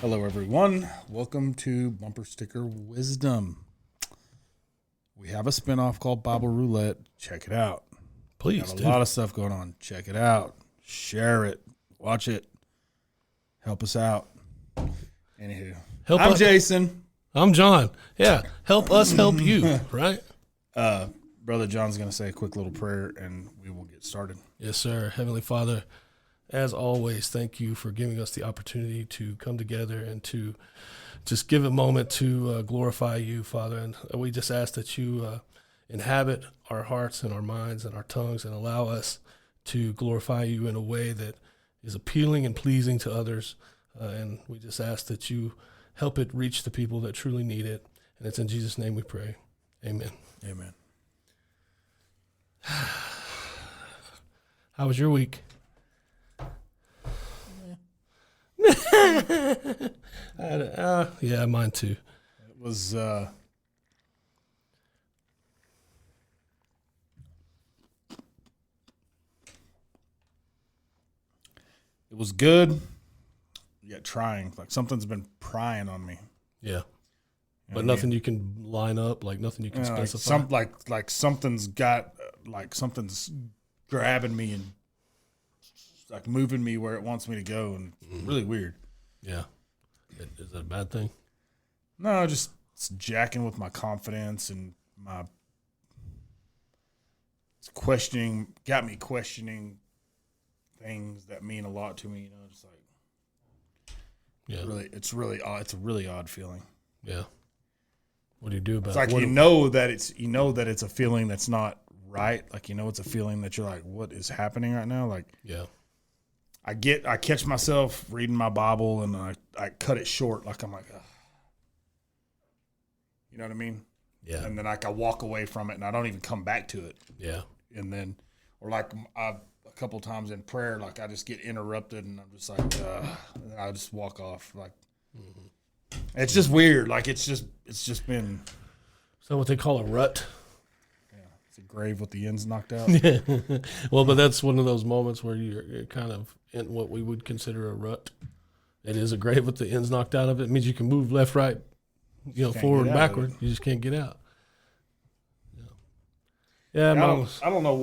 Hello, everyone. Welcome to Bumper Sticker Wisdom. We have a spinoff called Bible Roulette. Check it out. Please, we have a lot of stuff going on. Check it out. Share it. Watch it. Help us out. Anywho, I'm Jason. I'm John. Yeah, help us help you, right? Brother John's going to say a quick little prayer, and we will get started. Yes, sir. Heavenly Father, as always, thank you for giving us the opportunity to come together and to just give a moment to glorify you, Father. And we just ask that you inhabit our hearts and our minds and our tongues and allow us to glorify you in a way that is appealing and pleasing to others. And we just ask that you help it reach the people that truly need it. And it's in Jesus' name we pray. Amen. Amen. How was your week? Yeah, mine too. It was good, yet trying. Like something's been prying on me. Yeah. But nothing you can line up, like nothing you can specify. Like something's got, like something's grabbing me and like moving me where it wants me to go, and really weird. Yeah. Is that a bad thing? No, just it's jacking with my confidence and my questioning, got me questioning things that mean a lot to me, you know, just like, yeah, really, it's really odd. It's a really odd feeling. Yeah. What do you do about it? It's like, you know that it's a feeling that's not right. Like, you know, it's a feeling that you're like, what is happening right now? Like, yeah. I catch myself reading my Bible and I cut it short. Like, I'm like, ugh. You know what I mean? Yeah. And then like I walk away from it and I don't even come back to it. Yeah. And then, or like a couple times in prayer, like I just get interrupted and I'm just like, and then I just walk off. Like, It's just weird. Like it's just been. So what they call a rut. It's a grave with the ends knocked out. Yeah. Well, but that's one of those moments where you're kind of in what we would consider a rut. It is a grave with the ends knocked out of it. It means you can move left, right, forward, backward. You just can't get out. Yeah. I don't know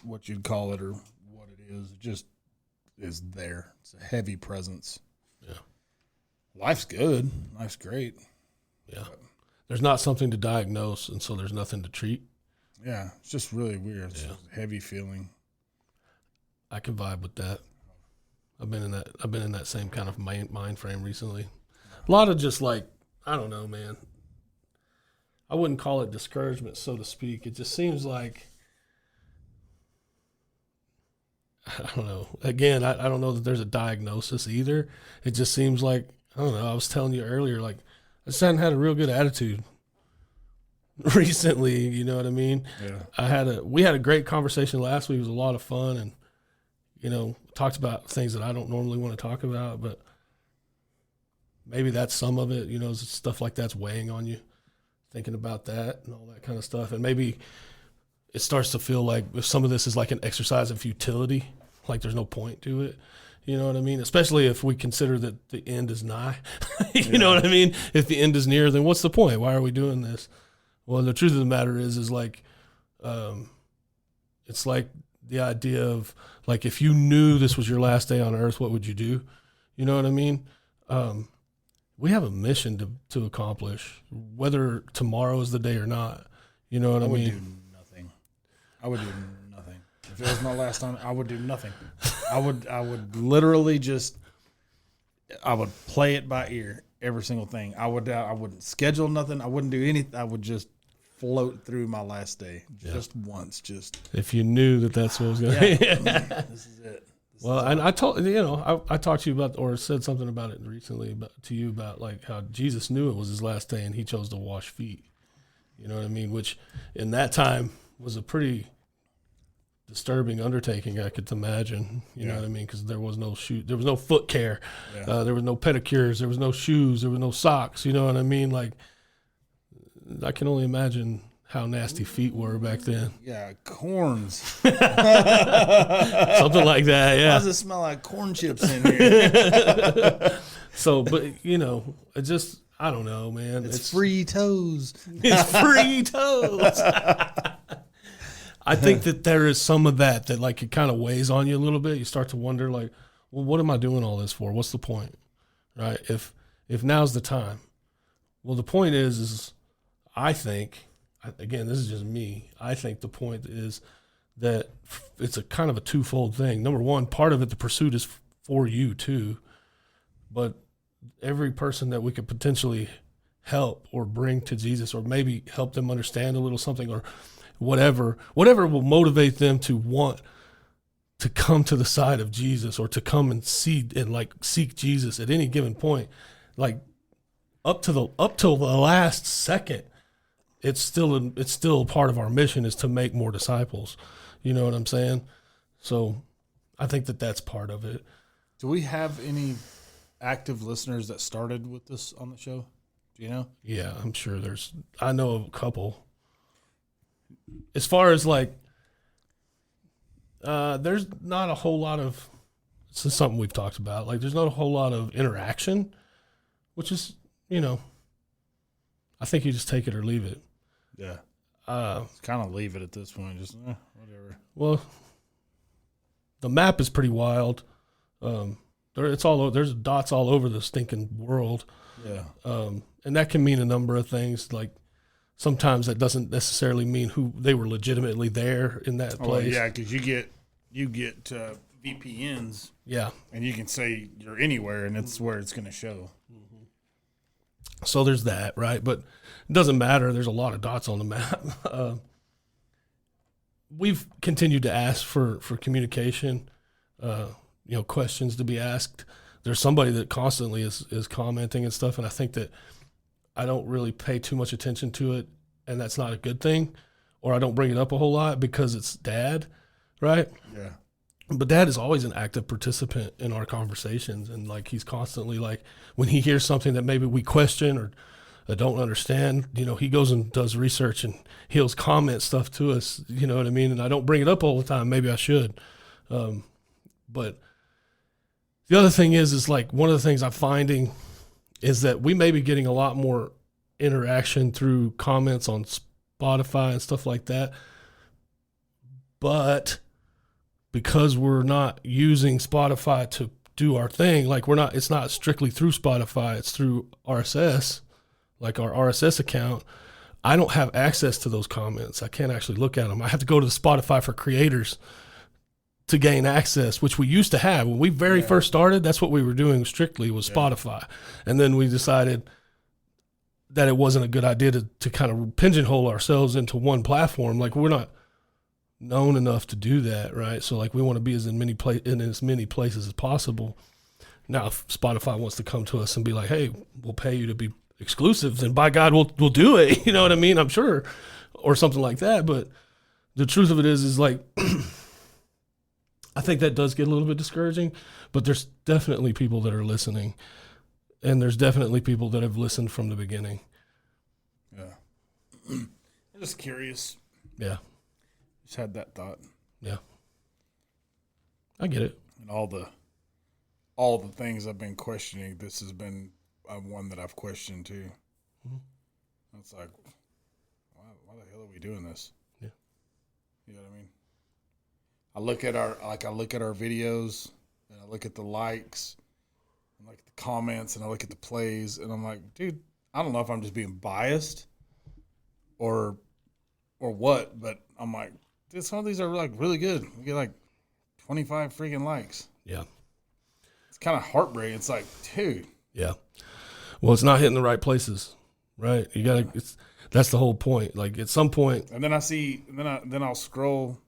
what you'd call it or what it is. It just is there. It's a heavy presence. Yeah. Life's good. Life's great. Yeah. There's not something to diagnose, and so there's nothing to treat. Yeah, it's just really weird. It's just a heavy feeling. I can vibe with that. I've been in that same kind of mind frame recently. A lot of just like, I don't know, man. I wouldn't call it discouragement, so to speak. It just seems like, I don't know. Again, I don't know that there's a diagnosis either. It just seems like, I don't know. I was telling you earlier, like, I just hadn't had a real good attitude recently, you know what I mean? Yeah. We had a great conversation last week. It was a lot of fun and, talked about things that I don't normally want to talk about, but maybe that's some of it, stuff like that's weighing on you, thinking about that and all that kind of stuff. And maybe it starts to feel like if some of this is like an exercise in futility, like there's no point to it. You know what I mean? Especially if we consider that the end is nigh. You know what I mean? If the end is near, then what's the point? Why are we doing this? Well, the truth of the matter is like, it's like the idea of like, if you knew this was your last day on earth, what would you do? You know what I mean? We have a mission to accomplish, whether tomorrow is the day or not. You know what I mean? I would do nothing. If it was my last time, I would do nothing. I would literally I would play it by ear, every single thing. I wouldn't schedule nothing. I wouldn't do anything. I would just float through my last day just once. Just if you knew that's what was going to happen. This is it. And I told I talked to you about, or said something about it recently, to you about like how Jesus knew it was his last day and he chose to wash feet. You know what I mean? Which in that time was a pretty disturbing undertaking, I could imagine. You know what I mean? Because there was no there was no foot care, there was no pedicures, there was no shoes, there was no socks. You know what I mean? Like, I can only imagine how nasty feet were back then. Yeah, corns. Something like that, Why yeah. does it smell like corn chips in here? So, but, it just, I don't know, man. It's free toes. It's free toes. I think that there is some of that like it kind of weighs on you a little bit. You start to wonder, like, well, what am I doing all this for? What's the point, right? If now's the time. Well, the point is I think, again, this is just me. I think the point is that it's a kind of a twofold thing. Number one, part of it, the pursuit is for you too, but every person that we could potentially help or bring to Jesus, or maybe help them understand a little something, or whatever will motivate them to want to come to the side of Jesus, or to come and see and like seek Jesus at any given point, like up till the last second. It's still part of our mission is to make more disciples. You know what I'm saying? So I think that that's part of it. Do we have any active listeners that started with this on the show? Do you know? Yeah, I'm sure I know of a couple. As far as like, there's not a whole lot of, this is something we've talked about. Like, there's not a whole lot of interaction, which is, I think you just take it or leave it. Yeah. Kind of leave it at this point. Just whatever. Well, the map is pretty wild. There's dots all over the stinking world. Yeah. And that can mean a number of things. Like, sometimes that doesn't necessarily mean who they were legitimately there in that place. Yeah, because you get VPNs. Yeah. And you can say you're anywhere, and it's where it's going to show. So there's that, right? But it doesn't matter. There's a lot of dots on the map. We've continued to ask for communication, questions to be asked. There's somebody that constantly is commenting and stuff, and I think that I don't really pay too much attention to it, and that's not a good thing, or I don't bring it up a whole lot because it's Dad, right? Yeah. But Dad is always an active participant in our conversations, and like he's constantly like, when he hears something that maybe we question or don't understand, he goes and does research and he'll comment stuff to us, you know what I mean? And I don't bring it up all the time. Maybe I should. But the other thing is like, one of the things I'm finding is that we may be getting a lot more interaction through comments on Spotify and stuff like that. But because we're not using Spotify to do our thing, like it's not strictly through Spotify, it's through RSS, like our RSS account. I don't have access to those comments. I can't actually look at them. I have to go to the Spotify for creators to gain access, which we used to have. When we first started, that's what we were doing strictly was Spotify. And then we decided that it wasn't a good idea to kind of pigeonhole ourselves into one platform. Like, we're not known enough to do that, right? So like, we want to be in as many places as possible. Now, if Spotify wants to come to us and be like, hey, we'll pay you to be exclusive, then by God, we'll do it. You know what I mean? I'm sure, or something like that. But the truth of it is like, I think that does get a little bit discouraging, but there's definitely people that are listening, and there's definitely people that have listened from the beginning. Yeah. I'm just curious. Yeah. Just had that thought. Yeah. I get it. And all the things I've been questioning, this has been one that I've questioned too. Mm-hmm. It's like, why the hell are we doing this? Yeah. You know what I mean? I look at our videos, and I look at the likes, and I look at the comments, and I look at the plays, and I'm like, dude, I don't know if I'm just being biased or what, but I'm like, dude, some of these are like really good. We get like 25 freaking likes. Yeah. It's kind of heartbreaking. It's like, dude. Yeah. Well, it's not hitting the right places, right? You gotta. That's the whole point. Like, at some point. And then I'll scroll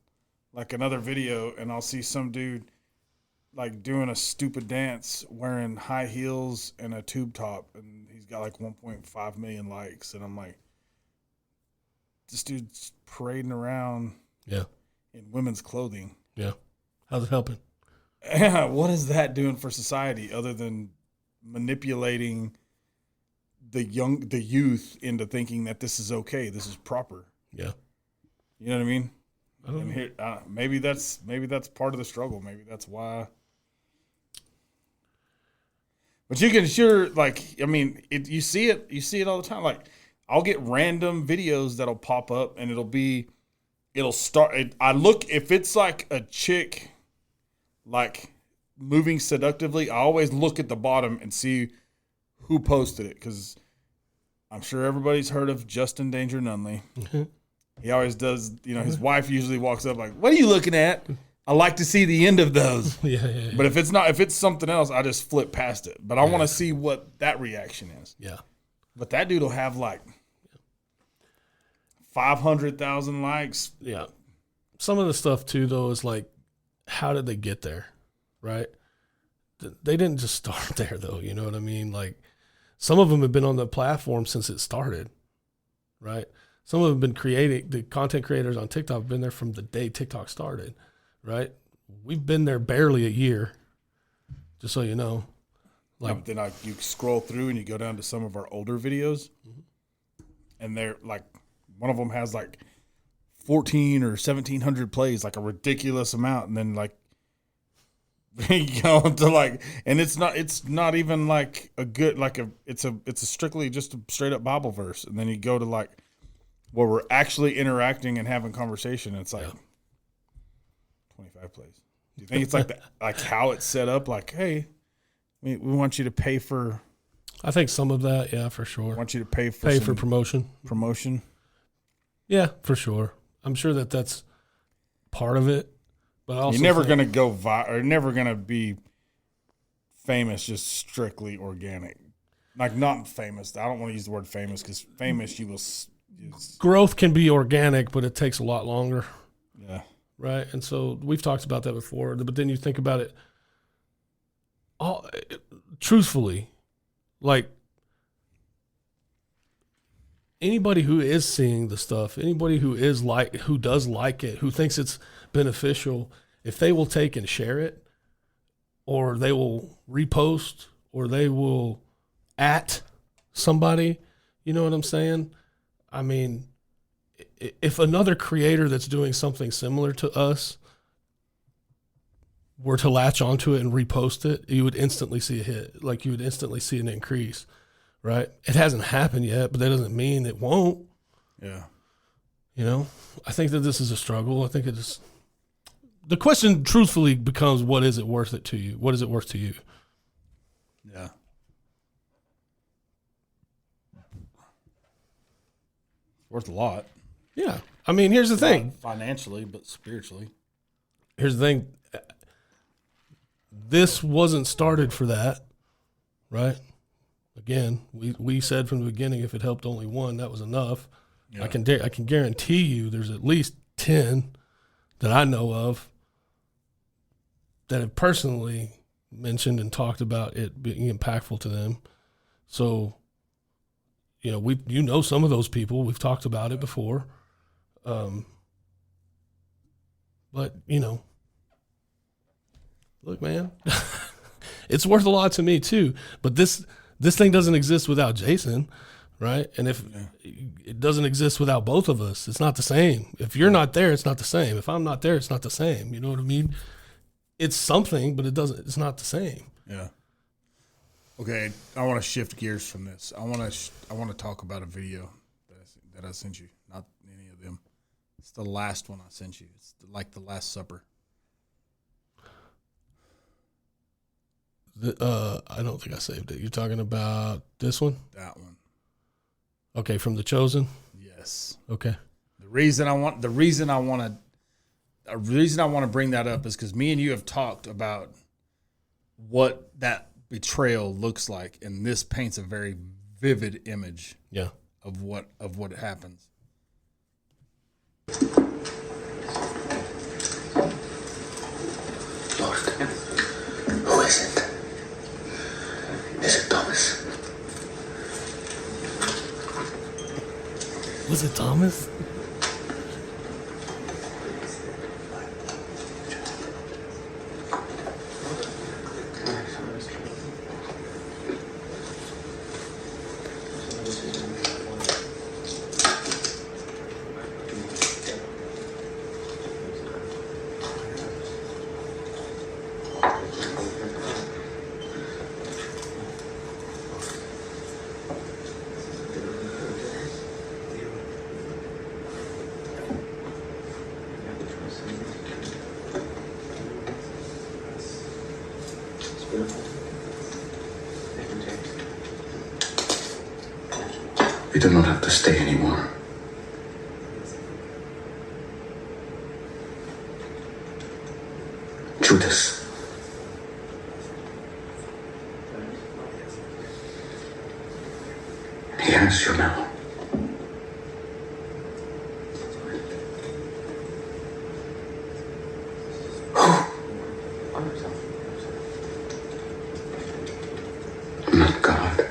like another video, and I'll see some dude like doing a stupid dance wearing high heels and a tube top, and he's got like 1.5 million likes, and I'm like, this dude's parading around in women's clothing. Yeah. How's it helping? What is that doing for society other than manipulating the youth into thinking that this is okay, this is proper? Yeah. You know what I mean? I don't And know. here, maybe that's part of the struggle. Maybe that's why. But you can sure, like, I mean, you see it all the time. Like, I'll get random videos that'll pop up, and it'll start. I look, if it's like a chick, like moving seductively, I always look at the bottom and see who posted it, because I'm sure everybody's heard of Justin Danger Nunley. He always does. His wife usually walks up like, "What are you looking at?" I like to see the end of those. Yeah. But if it's something else, I just flip past it. But I want to see what that reaction is. Yeah. But that dude will have like 500,000 likes. Yeah. Some of the stuff too, though, is like, how did they get there? Right? They didn't just start there, though. You know what I mean? Like, some of them have been on the platform since it started. Right? Some of them have been the content creators on TikTok have been there from the day TikTok started. Right? We've been there barely a year, just so you know. Like, But then you scroll through and you go down to some of our older videos, and they're like, one of them has like 14 or 1,700 plays, like a ridiculous amount, and then like you go to like, and it's not even like a good, like it's a strictly just a straight up Bible verse, and then you go to like where we're actually interacting and having conversation, and it's like 25 plays. Do you think it's like like how it's set up? Like, hey, we want you to pay for. I think some of that, yeah, for sure. I want you to pay for promotion. Promotion. Yeah, for sure. I'm sure that's part of it. But also, you're never going to go or never going to be famous just strictly organic. Like, not famous. I don't want to use the word famous, because famous you will. Growth can be organic, but it takes a lot longer. Yeah. Right? And so we've talked about that before. But then you think about it, truthfully, like, anybody who is seeing the stuff, anybody who does like it, who thinks it's beneficial, if they will take and share it, or they will repost, or they will at somebody, you know what I'm saying? I mean, if another creator that's doing something similar to us were to latch onto it and repost it, you would instantly see a hit. Like, you would instantly see an increase, right? It hasn't happened yet, but that doesn't mean it won't. Yeah. You know, I think that this is a struggle. I think the question truthfully becomes, what is it worth it to you? What is it worth to you? Yeah. Worth a lot. Yeah. I mean, here's the thing. Not financially, but spiritually. Here's the thing. This wasn't started for that, right? Again, we said from the beginning, if it helped only one, that was enough. Yeah. I can guarantee you there's at least 10 that I know of that have personally mentioned and talked about it being impactful to them. So, you know some of those people. We've talked about it before. But, look, man, it's worth a lot to me too. But this thing doesn't exist without Jason, right? And if it doesn't exist without both of us, it's not the same. If you're not there, it's not the same. If I'm not there, it's not the same. You know what I mean? It's something, but it's not the same. Yeah. Okay, I want to shift gears from this. I want to talk about a video that I sent you. Not any of them. It's the last one I sent you. It's like the Last Supper. I don't think I saved it. You're talking about this one? That one. Okay, from The Chosen? Yes. Okay. The reason I want to bring that up is because me and you have talked about what that betrayal looks like, and this paints a very vivid image of what happens. Lord, who is it? Is it Thomas? Was it Thomas? You do not have to stay anymore. Judas. He has you now. Not God.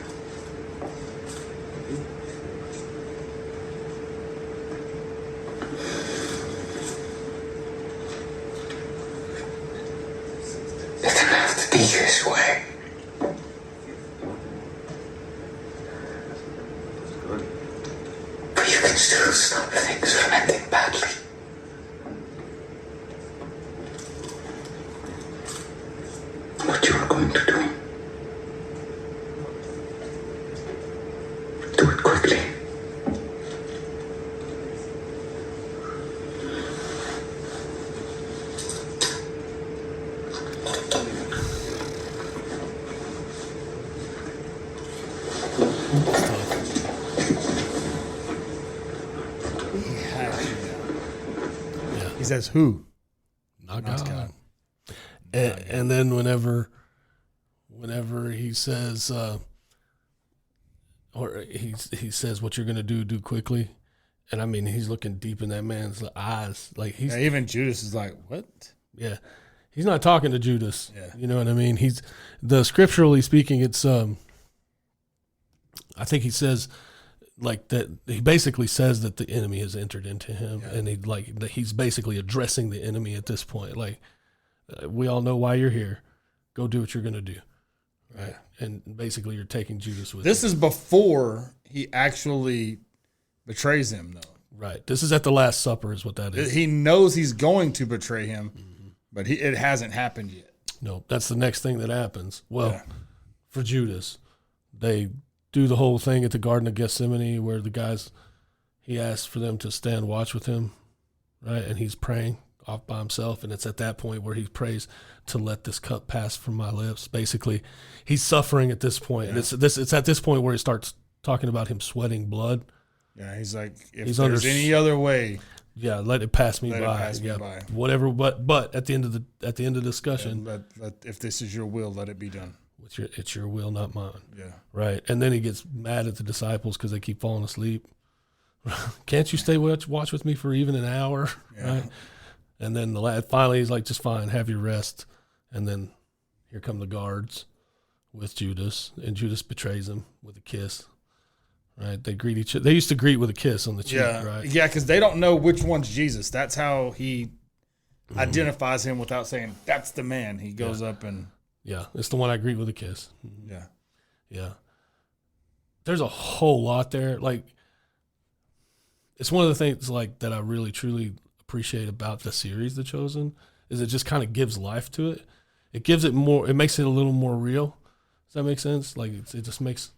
It doesn't have to be this way. But you can still stop things from ending badly. What you are going to do. Do it quickly. He has you now. Yeah. He says, "Who?" Not Not God. God. And then whenever he says, or he says, "What you're gonna do quickly," and I mean, he's looking deep in that man's eyes, like he's Yeah, even Judas is like, "What?" yeah, he's not talking to Judas. Yeah. You know what I mean? He's scripturally speaking, it's I think he says like that. He basically says that the enemy has entered into him, Yeah. and he's basically addressing the enemy at this point. Like, we all know why you're here. Go do what you're gonna do, right? And basically, you're taking Judas with This you. is before he actually betrays him, though. Right. This is at the Last Supper, is what that is. He knows he's going to betray him, but it hasn't happened yet. No, that's the next thing that happens. Well, Yeah. for Judas, they do the whole thing at the Garden of Gethsemane where the guys, he asks for them to stand watch with him, right? And he's praying off by himself. And it's at that point where he prays to let this cup pass from my lips. Basically, he's suffering at this point. And it's at this point where he starts talking about him sweating blood. Yeah, he's like, if He's there's under- any other way, Yeah, let it pass me Let it by. pass me Yeah, by. whatever. But at the end of the discussion, let if this is your will, let it be done. it's your will, not mine. Yeah. Right. And then he gets mad at the disciples because they keep falling asleep. Can't you stay watch with me for even an hour? Yeah. Right. And then finally he's like, just fine, have your rest. And then here come the guards with Judas, and Judas betrays him with a kiss. Right. They greet each other. They used to greet with a kiss on the cheek. Yeah. Right. Yeah, because they don't know which one's Jesus. That's how he identifies him without saying, that's the man. He goes up and, Yeah. It's the one I greet with a kiss. yeah. Yeah. There's a whole lot there. Like, it's one of the things like that I really truly appreciate about the series, The Chosen, is it just kind of gives life to it. It gives it more, it makes it a little more real. Does that make sense? Like, it just makes,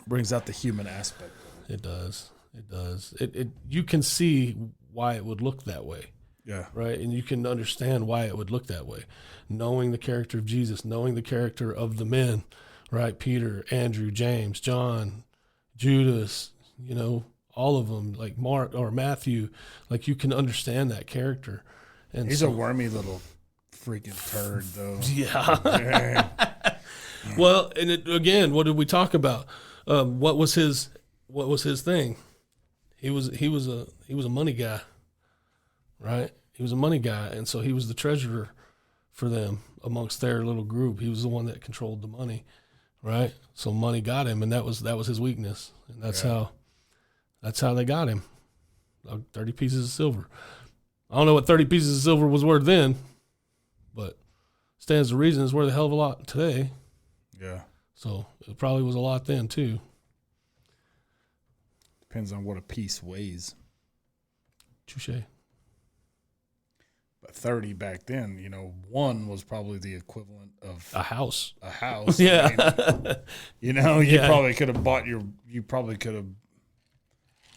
Brings out the human aspect. it does. It does. You can see why it would look that way. Yeah. Right. And you can understand why it would look that way. Knowing the character of Jesus, knowing the character of the men, right? Peter, Andrew, James, John, Judas, all of them, like Mark or Matthew, like you can understand that character. And He's so, a wormy little freaking turd, though. yeah. Well, and again, what did we talk about? What was his thing? He was a money guy, right? He was a money guy, and so he was the treasurer for them amongst their little group. He was the one that controlled the money, right? So money got him, and that was his weakness, and that's how they got him. 30 pieces of silver. I don't know what 30 pieces of silver was worth then, but stands to reason it's worth a hell of a lot today. Yeah. So it probably was a lot then too. Depends on what a piece weighs. Touche. But 30 back then, one was probably the equivalent of A house. a house. Yeah. You Yeah. probably could have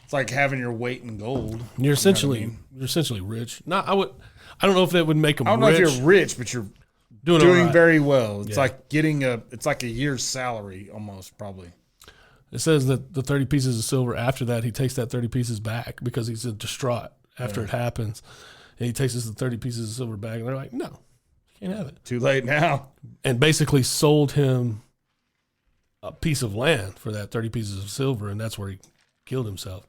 it's like having your weight in gold. You're essentially I mean? you're essentially rich. I don't know if that would make them I don't know rich. if you're rich, but you're Doing doing all right. very well. It's Yeah. like it's like a year's salary almost, probably. It says that the 30 pieces of silver, after that, he takes that 30 pieces back because he's distraught after it happens. And he takes the 30 pieces of silver back, and they're like, no, you can't have it. Too late now. And basically sold him a piece of land for that 30 pieces of silver, and that's where he killed himself.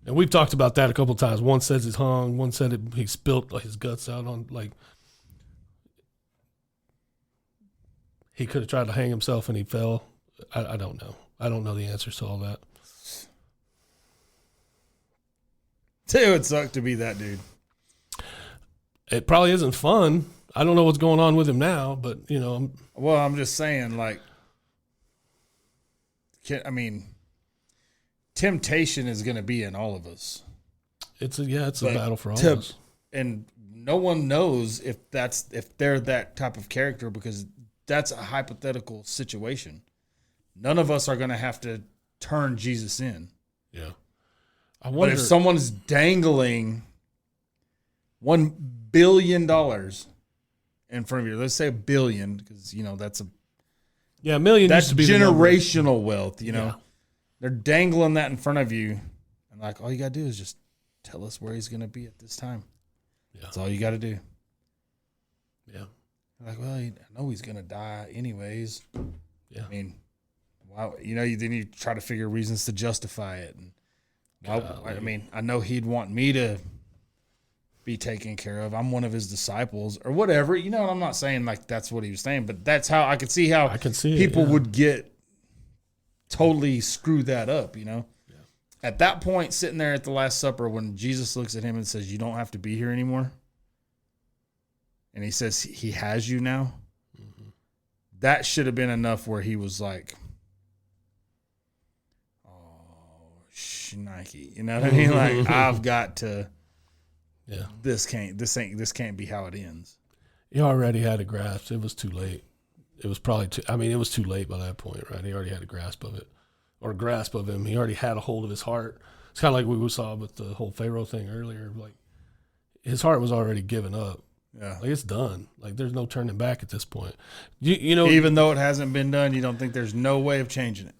And we've talked about that a couple of times. One says he's hung, one said he spilt his guts out on, like, he could have tried to hang himself and he fell. I don't know. I don't know the answers to all that. It would suck to be that dude. It probably isn't fun. I don't know what's going on with him now, but, you know. Well, I'm just saying, like, temptation is going to be in all of us. It's a But battle for all of us. And no one knows if they're that type of character, because that's a hypothetical situation. None of us are going to have to turn Jesus in. Yeah. But if someone's dangling $1 billion in front of you, let's say $1 billion, because, you know, that's $1 million that's used to be the number. generational wealth, you know. Yeah. They're dangling that in front of you, and like, all you got to do is just tell us where he's going to be at this time. Yeah. That's all you got to do. Yeah. Like, well, I know he's going to die anyways. Yeah. I mean, wow, you know, then you try to figure reasons to justify it. And I mean, I know he'd want me to be taken care of. I'm one of his disciples or whatever. You know, I'm not saying like that's what he was saying, but that's how I could see how people would get totally screw that up, you know? Yeah. At that point, sitting there at the Last Supper, when Jesus looks at him and says, you don't have to be here anymore, and he says he has you now, that should have been enough where he was like, oh, shnikey. You know what I mean? Like, I've got to, this can't be how it ends. He already had a grasp. It was too late. It was probably it was too late by that point, right? He already had a grasp of it, or a grasp of him. He already had a hold of his heart. It's kind of like we saw with the whole Pharaoh thing earlier. Like, his heart was already given up. Yeah. Like, it's done. Like, there's no turning back at this point. You know, even though it hasn't been done, you don't think there's no way of changing it?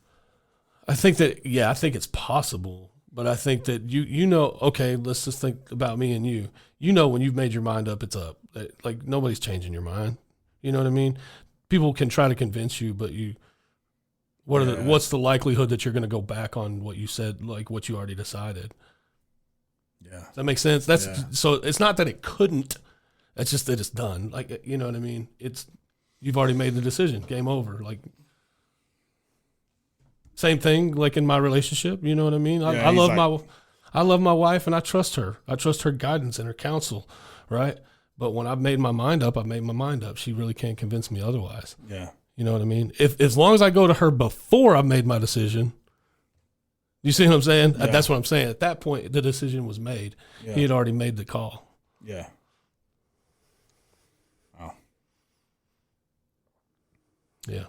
I think that, I think it's possible, but I think that you know, okay, let's just think about me and you. You know, when you've made your mind up, it's up. Like, nobody's changing your mind. You know what I mean? People can try to convince you, but what's the likelihood that you're going to go back on what you said, like what you already decided? Yeah. Does that make sense? So it's not that it couldn't. It's just that it's done. Like, you know what I mean? You've already made the decision. Game over. Like, same thing. Like in my relationship, you know what I mean? I love my wife, and I trust her. I trust her guidance and her counsel, right? But when I've made my mind up, I've made my mind up. She really can't convince me otherwise. Yeah. You know what I mean? As long as I go to her before I've made my decision, you see what I'm saying? Yeah. That's what I'm saying. At that point, the decision was made. Yeah. He had already made the call. Yeah. Oh. Yeah.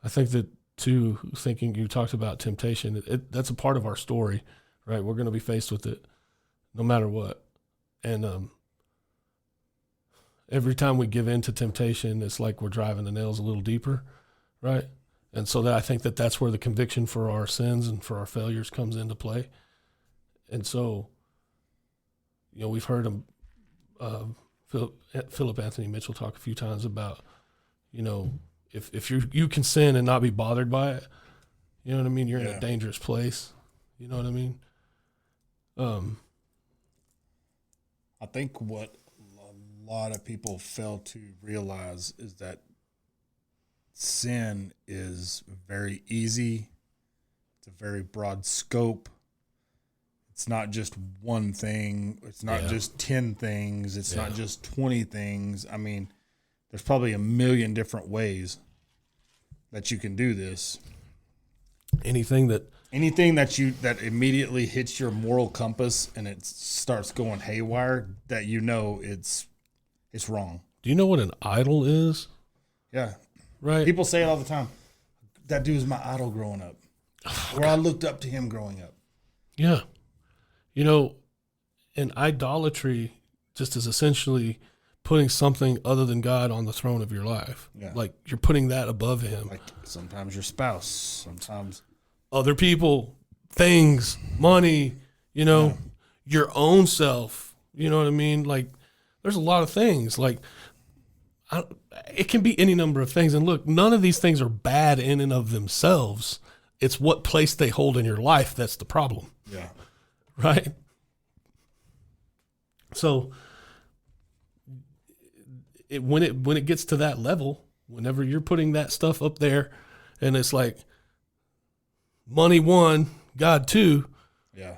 I think that, too, thinking you talked about temptation, that's a part of our story, right? We're going to be faced with it no matter what. And every time we give in to temptation, it's like we're driving the nails a little deeper, right? And so that I think that's where the conviction for our sins and for our failures comes into play. And so, you know, we've heard him, Philip Anthony Mitchell talk a few times about, you know, if you can sin and not be bothered by it, you know what I mean? You're in a dangerous place. You know what I mean? I think what a lot of people fail to realize is that sin is very easy. It's a very broad scope. It's not just one thing. It's not just 10 things. It's not just 20 things. I mean, there's probably a million different ways that you can do this. Anything that immediately hits your moral compass and it starts going haywire, that you know it's wrong. Do you know what an idol is? Yeah. Right. People say it all the time. That dude was my idol growing up. Or I looked up to him growing up. Yeah. You know, and idolatry just is essentially putting something other than God on the throne of your life. Yeah. Like you're putting that above him. Like sometimes your spouse, sometimes Other people, things, money, your own self. You know what I mean? Like there's a lot of things. Like it can be any number of things. And look, none of these things are bad in and of themselves. It's what place they hold in your life that's the problem. yeah. Right? So when it gets to that level, whenever you're putting that stuff up there and it's like money one, God two, Yeah.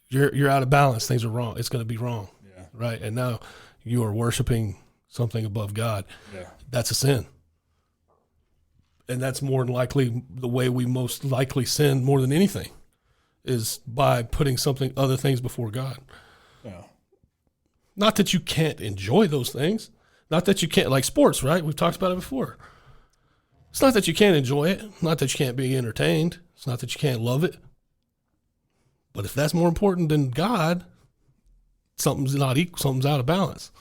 you're out of balance. Things are wrong. It's going to be wrong. Yeah. Right? And now you are worshiping something above God. Yeah. That's a sin. And that's more than likely the way we most likely sin more than anything is by putting other things before God. Yeah. Not that you can't enjoy those things. Not that you can't, like sports, right? We've talked about it before. It's not that you can't enjoy it. Not that you can't be entertained. It's not that you can't love it. But if that's more important than God, something's not equal. Something's out of balance.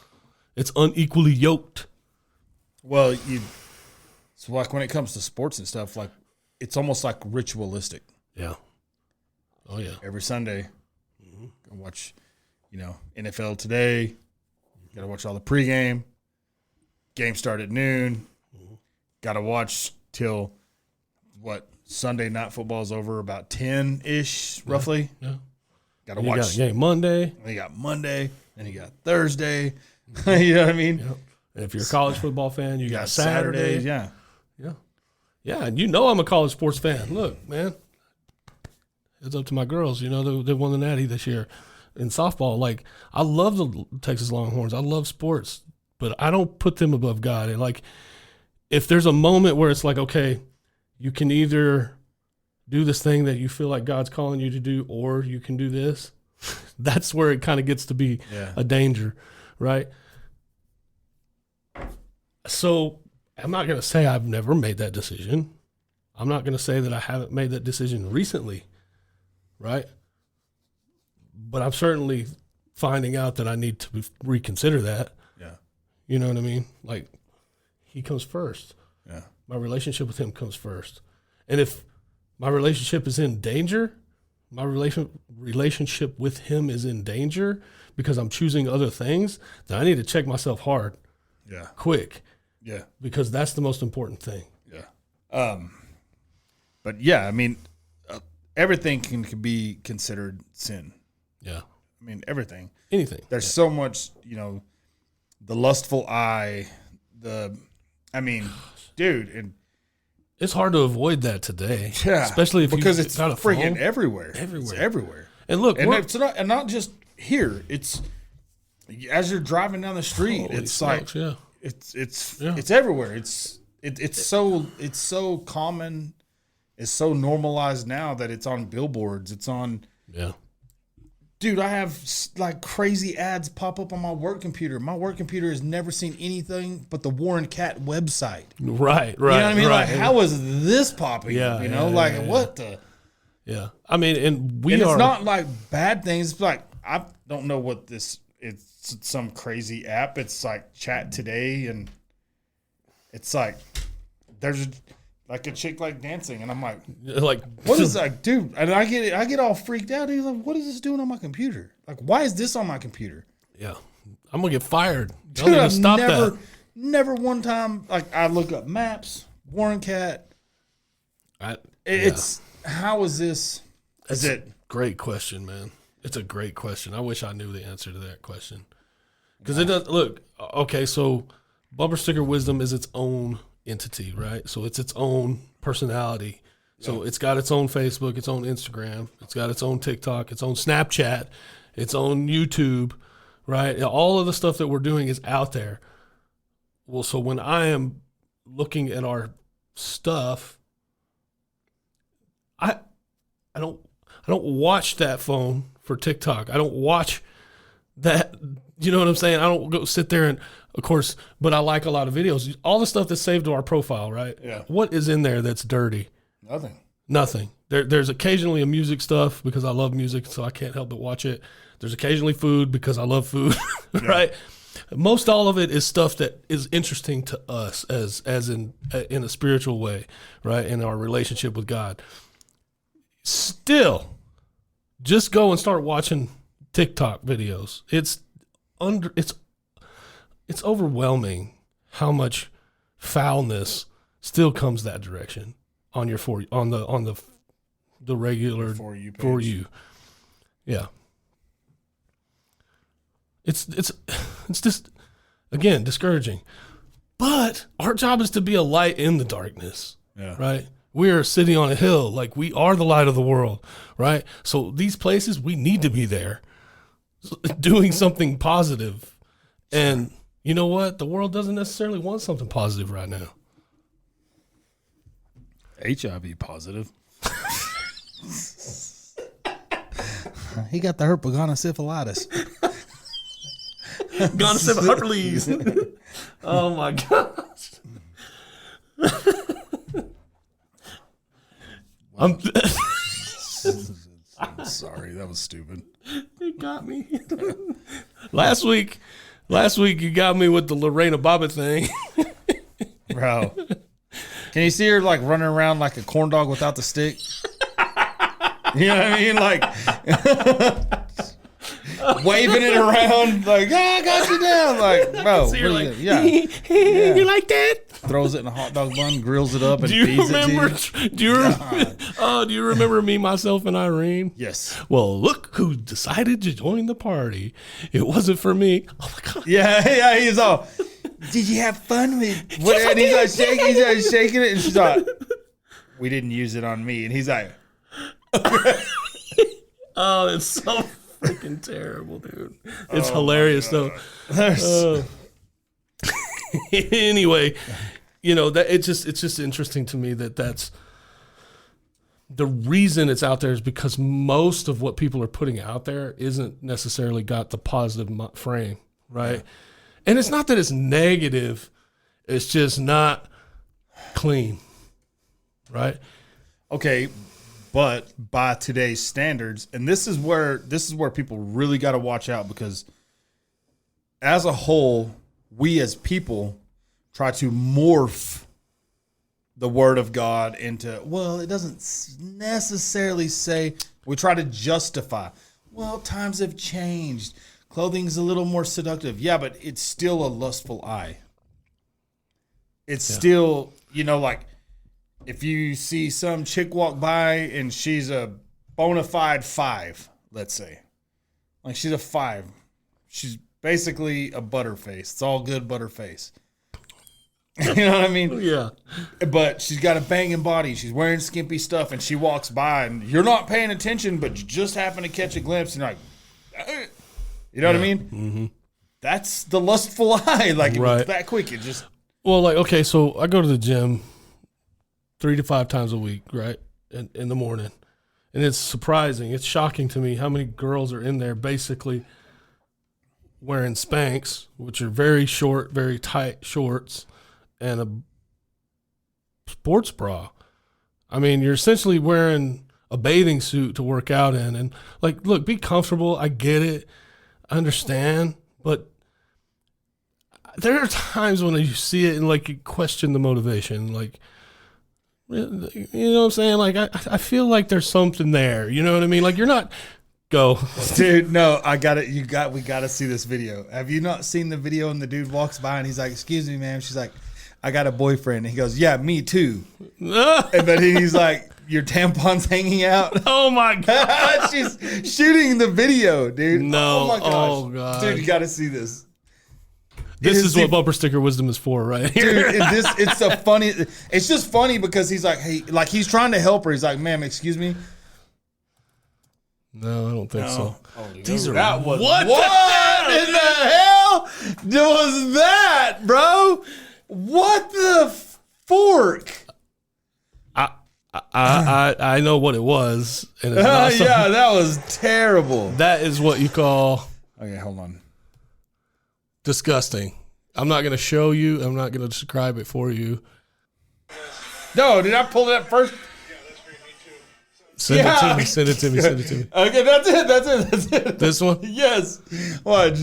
It's unequally yoked. Well, it's like when it comes to sports and stuff, like it's almost like ritualistic. Yeah. Oh yeah. Every Sunday, go watch, NFL Today. Got to watch all the pregame. Game start at noon. Got to watch till Sunday night football's over about 10-ish, roughly. Yeah. Got to You watch. got game Monday. Then you got Monday. Then you got Thursday. You know what I mean? Yep. And if you're a college football fan, you got Saturdays. Saturday. Yeah. Yeah. Yeah, and I'm a college sports fan. Look, man, it's up to my girls. They won the Natty this year in softball. Like, I love the Texas Longhorns. I love sports, but I don't put them above God. And, like, if there's a moment where it's like, okay, you can either do this thing that you feel like God's calling you to do, or you can do this, that's where it kind of gets to be a danger, right? So I'm not going to say I've never made that decision. I'm not going to say that I haven't made that decision recently, right? But I'm certainly finding out that I need to reconsider that. Yeah. You know what I mean? Like, he comes first. Yeah. My relationship with him comes first. And if my relationship is in danger, my relationship with him is in danger because I'm choosing other things, then I need to check myself hard. Yeah. Quick. Yeah. Because that's the most important thing. Yeah. But yeah, I mean, everything can be considered sin. Yeah. I mean, everything. Anything. There's so much, the lustful eye, dude, and it's hard to avoid that today. yeah, especially if because you've it's got a freaking phone. everywhere. Everywhere. It's everywhere. And look, And it's not just here. It's as you're driving down the street. Holy It's smokes, like yeah. it's everywhere. It's so common. It's so normalized now that it's on billboards. It's on. Yeah. Dude, I have like crazy ads pop up on my work computer. My work computer has never seen anything but the Warren Cat website. Right. You know what I mean? Right. Like, how is this popping? Yeah, What the? Yeah. I mean, and It's not like bad things. It's like, I don't know what this. It's some crazy app. It's like Chat Today, and it's like there's like a chick like dancing, and I'm like, what is that, dude? And I get all freaked out. He's like, what is this doing on my computer? Like, why is this on my computer? Yeah. I'm going to get fired. Dude, I've stop that. Never one time, like, I look up maps, Warren Cat. How is this? Is it? Great question, man. It's a great question. I wish I knew the answer to that question. Because it does, look, okay, so Bumper Sticker Wisdom is its own entity, right? So it's its own personality. So it's got its own Facebook, its own Instagram, it's got its own TikTok, its own Snapchat, its own YouTube, right? All of the stuff that we're doing is out there. Well, so when I am looking at our stuff, I don't watch that phone for TikTok. I don't watch that. You know what I'm saying? I don't go sit there and, of course, but I like a lot of videos. All the stuff that's saved to our profile, right? Yeah. What is in there that's dirty? Nothing. Nothing. There's occasionally a music stuff because I love music, so I can't help but watch it. There's occasionally food because I love food, right? Most all of it is stuff that is interesting to us as in a spiritual way, right? In our relationship with God. Still, just go and start watching TikTok videos. It's overwhelming how much foulness still comes that direction on your on the regular For you page. for you. Yeah. It's just, again, discouraging. But our job is to be a light in the darkness, right? We are a city on a hill. Like, we are the light of the world, right? So these places, we need to be there doing something positive. And you know what? The world doesn't necessarily want something positive right now. HIV positive. He got the herpetogonosyphilitis. Herpes. Oh my gosh. I'm sorry, that was stupid. It got me. Last week you got me with the Lorena Bobbitt thing. Bro. Can you see her like running around like a corn dog without the stick? You know what I mean? Like waving it around, like, I got you down. Like, bro, So you're like, yeah. You like that? Throws it in a hot dog bun, grills it up, and Do you feeds remember? it to you. Do you remember me, myself, and Irene? Yes. Well, look who decided to join the party. It wasn't for me. Oh my god. Yeah, he's all, did you have fun with what? Yes, I And he's like did. he's shaking it, and she's like, we didn't use it on me. And he's like, Oh, it's so freaking terrible, dude. It's hilarious though. Anyway, that it's just interesting to me that's the reason it's out there is because most of what people are putting out there isn't necessarily got the positive frame, right? And it's not that it's negative, it's just not clean, right? okay, but by today's standards, and this is where people really got to watch out, because as a whole, we as people try to morph the word of God into, well, it doesn't necessarily say, we try to justify, well, times have changed. Clothing's a little more seductive. Yeah, but it's still a lustful eye. It's still, like, if you see some chick walk by and she's a bona fide 5, let's say. Like, she's a 5. She's basically a butterface. It's all good butterface. You know what I mean? Yeah. But she's got a banging body. She's wearing skimpy stuff, and she walks by, and you're not paying attention, but you just happen to catch a glimpse, and you're like, you know what I mean? Mm-hmm. That's the lustful eye. Like, if it's that quick, it just... Well, like, okay, so I go to the gym 3 to 5 times a week, right, in the morning. And it's surprising. It's shocking to me how many girls are in there basically wearing Spanx, which are very short, very tight shorts, and a sports bra. I mean, you're essentially wearing a bathing suit to work out in. And, like, look, be comfortable. I get it. I understand. But there are times when you see it and, like, you question the motivation. Like, you know what I'm saying? Like, I feel like there's something there. You know what I mean? Like, you're not... Go. Dude, no, we got to see this video. Have you not seen the video? And the dude walks by and he's like, excuse me, ma'am. She's like, I got a boyfriend. And he goes, yeah, me too. And then he's like, your tampon's hanging out. Oh my God. She's shooting the video, dude. No. Oh my gosh. Oh God. Dude, you got to see this. This is what bumper sticker wisdom is for, right here. Dude, it's so funny. It's just funny because he's like, hey, like, he's trying to help her. He's like, ma'am, excuse me. No, I don't think so. Oh, These are that was what in the hell was that, bro? What the fork? I know what it was, and it's not something- yeah, that was terrible. that is what you call Okay, hold on. disgusting. I'm not going to show you. I'm not going to describe it for you. No, did I pull it up first? Send it to me. Send it to me. Send it to me. Okay, that's it. That's it. This one? Yes. Watch.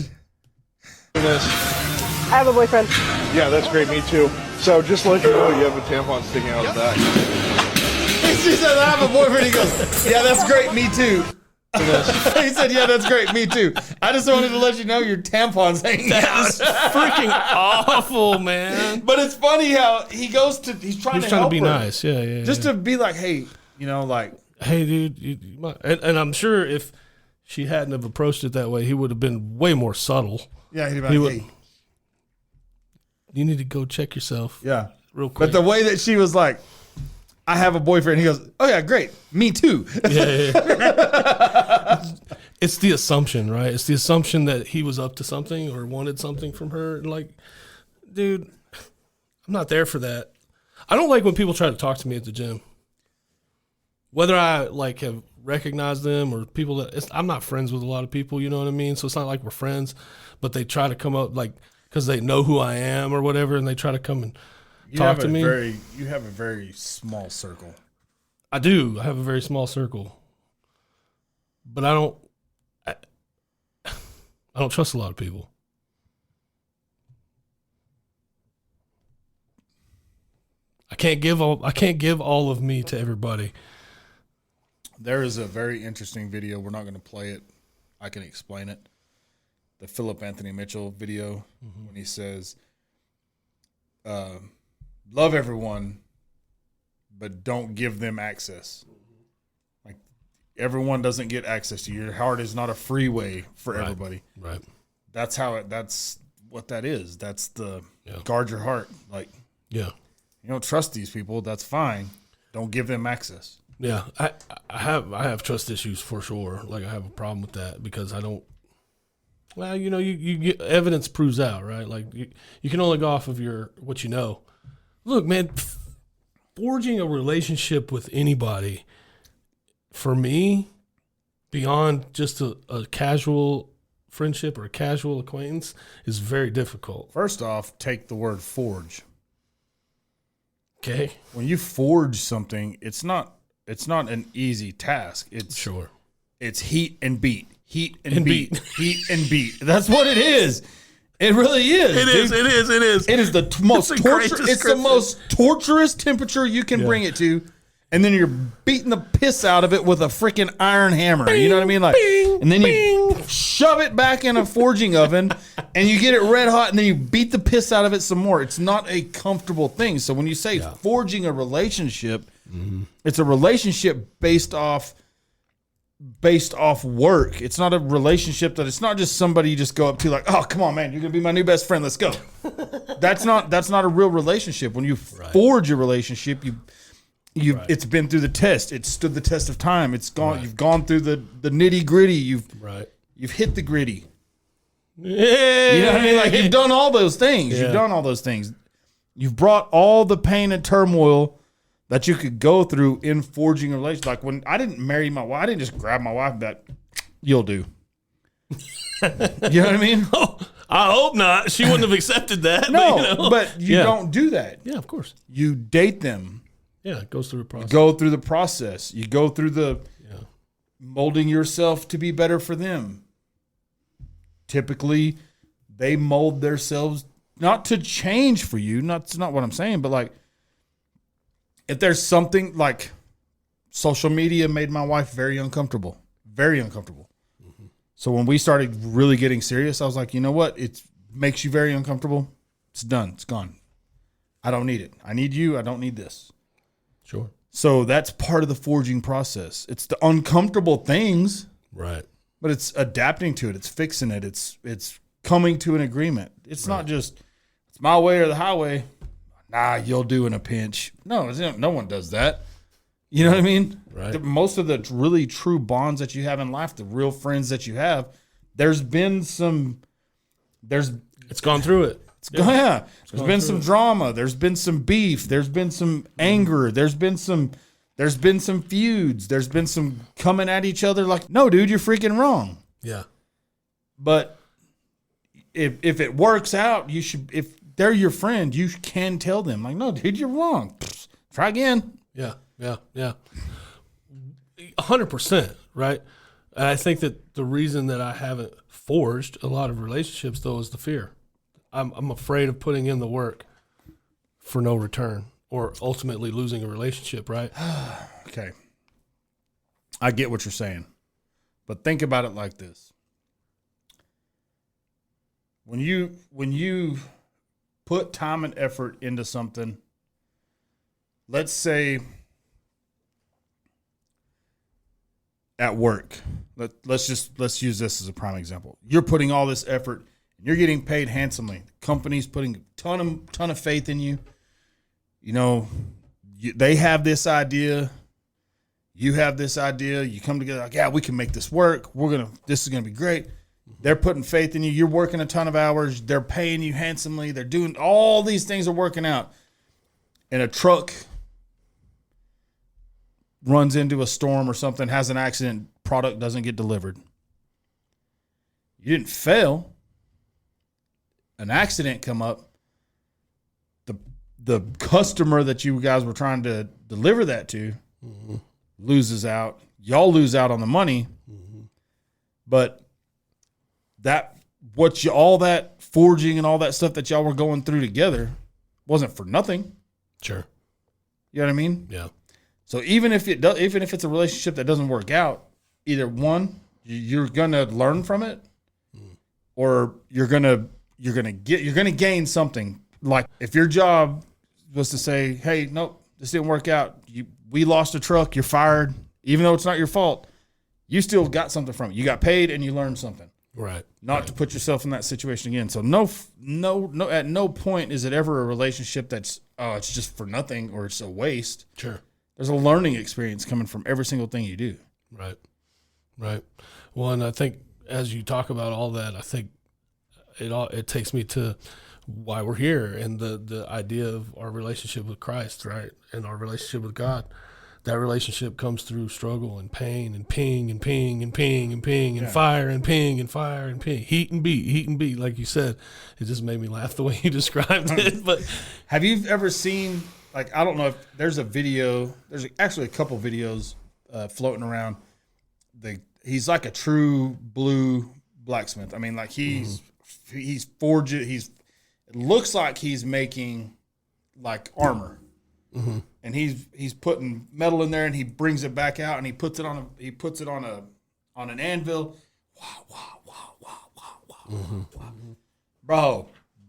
I have a boyfriend. Yeah, that's great. Me too. So just to let you know, you have a tampon sticking out of the back. She said, I have a boyfriend. He goes, yeah, that's great. Me too. He said, yeah, that's great. Me too. I just wanted to let you know your tampon's hanging out. That's freaking awful, man. But it's funny how he's trying to be her. Nice. Yeah. Just to be like, hey, like. Hey, dude. You might, and I'm sure if she hadn't have approached it that way, he would have been way more subtle. Yeah, he'd be like, hey. You need to go check yourself. Yeah. Real quick. But the way that she was like, I have a boyfriend. He goes, oh, yeah, great. Me too. Yeah. It's the assumption, right? It's the assumption that he was up to something or wanted something from her. Like, dude, I'm not there for that. I don't like when people try to talk to me at the gym. Whether I like have recognized them or people that I'm not friends with a lot of people, you know what I mean? So it's not like we're friends, but they try to come up like because they know who I am or whatever, and they try to come and talk to me. You have a very small circle. I do. I have a very small circle, but I don't trust a lot of people. I can't give all of me to everybody. There is a very interesting video. We're not going to play it. I can explain it. The Philip Anthony Mitchell video when he says, love everyone, but don't give them access. Like everyone doesn't get access to you. Your heart is not a freeway for everybody. Right. That's what that is. That's guard your heart. Like, you don't trust these people. That's fine. Don't give them access. Yeah. I have trust issues for sure. Like I have a problem with that because I don't, well, you get, evidence proves out, right? Like you can only go off of what you know. Look, man, forging a relationship with anybody, for me, beyond just a casual friendship or a casual acquaintance, is very difficult. First off, take the word forge. Okay. When you forge something, it's not an easy task. It's heat and beat. Heat and beat. Heat and beat. That's what it is. It really is. It is. It is the most torturous. It's the most torturous temperature you can bring it to, and then you're beating the piss out of it with a freaking iron hammer. You know what I mean? Like, and then you shove it back in a forging oven, and you get it red hot, and then you beat the piss out of it some more. It's not a comfortable thing. So when you say forging a relationship, it's a relationship based off work. It's not a relationship it's not just somebody you just go up to like, oh, come on, man, you're gonna be my new best friend. Let's go. That's not a real relationship. When you forge a relationship, it's been through the test. It's stood the test of time. It's gone. You've gone through the nitty gritty. You've hit the gritty. Yeah. You know what I mean? Like you've done all those things. You've done all those things. You've brought all the pain and turmoil that you could go through in forging a relationship. Like when I didn't marry my wife, I didn't just grab my wife and be like, you'll do. You know what I mean? Oh, I hope not. She wouldn't have accepted that. No, but you don't do that. Yeah, of course. You date them. Yeah, it goes through a process. You go through the process. You go through the molding yourself to be better for them. Typically, they mold themselves not to change for you. That's not what I'm saying, but like, if there's something like social media made my wife very uncomfortable. Very uncomfortable. Mm-hmm. So when we started really getting serious, I was like, you know what? It makes you very uncomfortable. It's done. It's gone. I don't need it. I need you. I don't need this. Sure. So that's part of the forging process. It's the uncomfortable things. Right. But it's adapting to it. It's fixing it. It's coming to an agreement. It's not just, it's my way or the highway. Nah, you'll do in a pinch. No one does that. You know what I mean? Right. Most of the really true bonds that you have in life, the real friends that you have, it's gone through it. There's been some drama. There's been some beef. There's been some anger. There's been some feuds. There's been some coming at each other like, no, dude, you're freaking wrong. Yeah. But if it works out, you should, if they're your friend, you can tell them like, no, dude, you're wrong. Try again. Yeah. 100%, right? And I think that the reason that I haven't forged a lot of relationships, though, is the fear. I'm afraid of putting in the work for no return or ultimately losing a relationship, right? Okay. I get what you're saying. But think about it like this. When you put time and effort into something, let's say at work, let's use this as a prime example. You're putting all this effort and you're getting paid handsomely. The company's putting a ton of faith in you. You know, they have this idea. You have this idea. You come together like, yeah, we can make this work. This is gonna be great. They're putting faith in you. You're working a ton of hours. They're paying you handsomely. They're doing all these things are working out. And a truck runs into a storm or something, has an accident, product doesn't get delivered. You didn't fail. An accident come up. The customer that you guys were trying to deliver that to loses out. Y'all lose out on the money. But all that forging and all that stuff that y'all were going through together wasn't for nothing. Sure. You know what I mean? Yeah. So even if it's a relationship that doesn't work out, either one, you're gonna learn from it, or you're gonna gain something. Like if your job was to say, "Hey, nope, this didn't work out. We lost a truck. You're fired," even though it's not your fault, you still got something from it. You got paid and you learned something. Right. Not to put yourself in that situation again. So no. At no point is it ever a relationship that's it's just for nothing or it's a waste. Sure. There's a learning experience coming from every single thing you do. Right. Right. Well, and I think as you talk about all that, I think it takes me to why we're here and the idea of our relationship with Christ, right? And our relationship with God. That relationship comes through struggle and pain and ping and ping and ping and ping and fire and ping and fire and ping. Heat and beat, like you said. It just made me laugh the way you described it. But have you ever seen, like, I don't know if there's a video, there's actually a couple videos floating around. He's like a true blue blacksmith. I mean, like he's forging, it looks like he's making like armor. Mm-hmm. And he's putting metal in there, and he brings it back out, and he puts it on an anvil. Wow. Bro,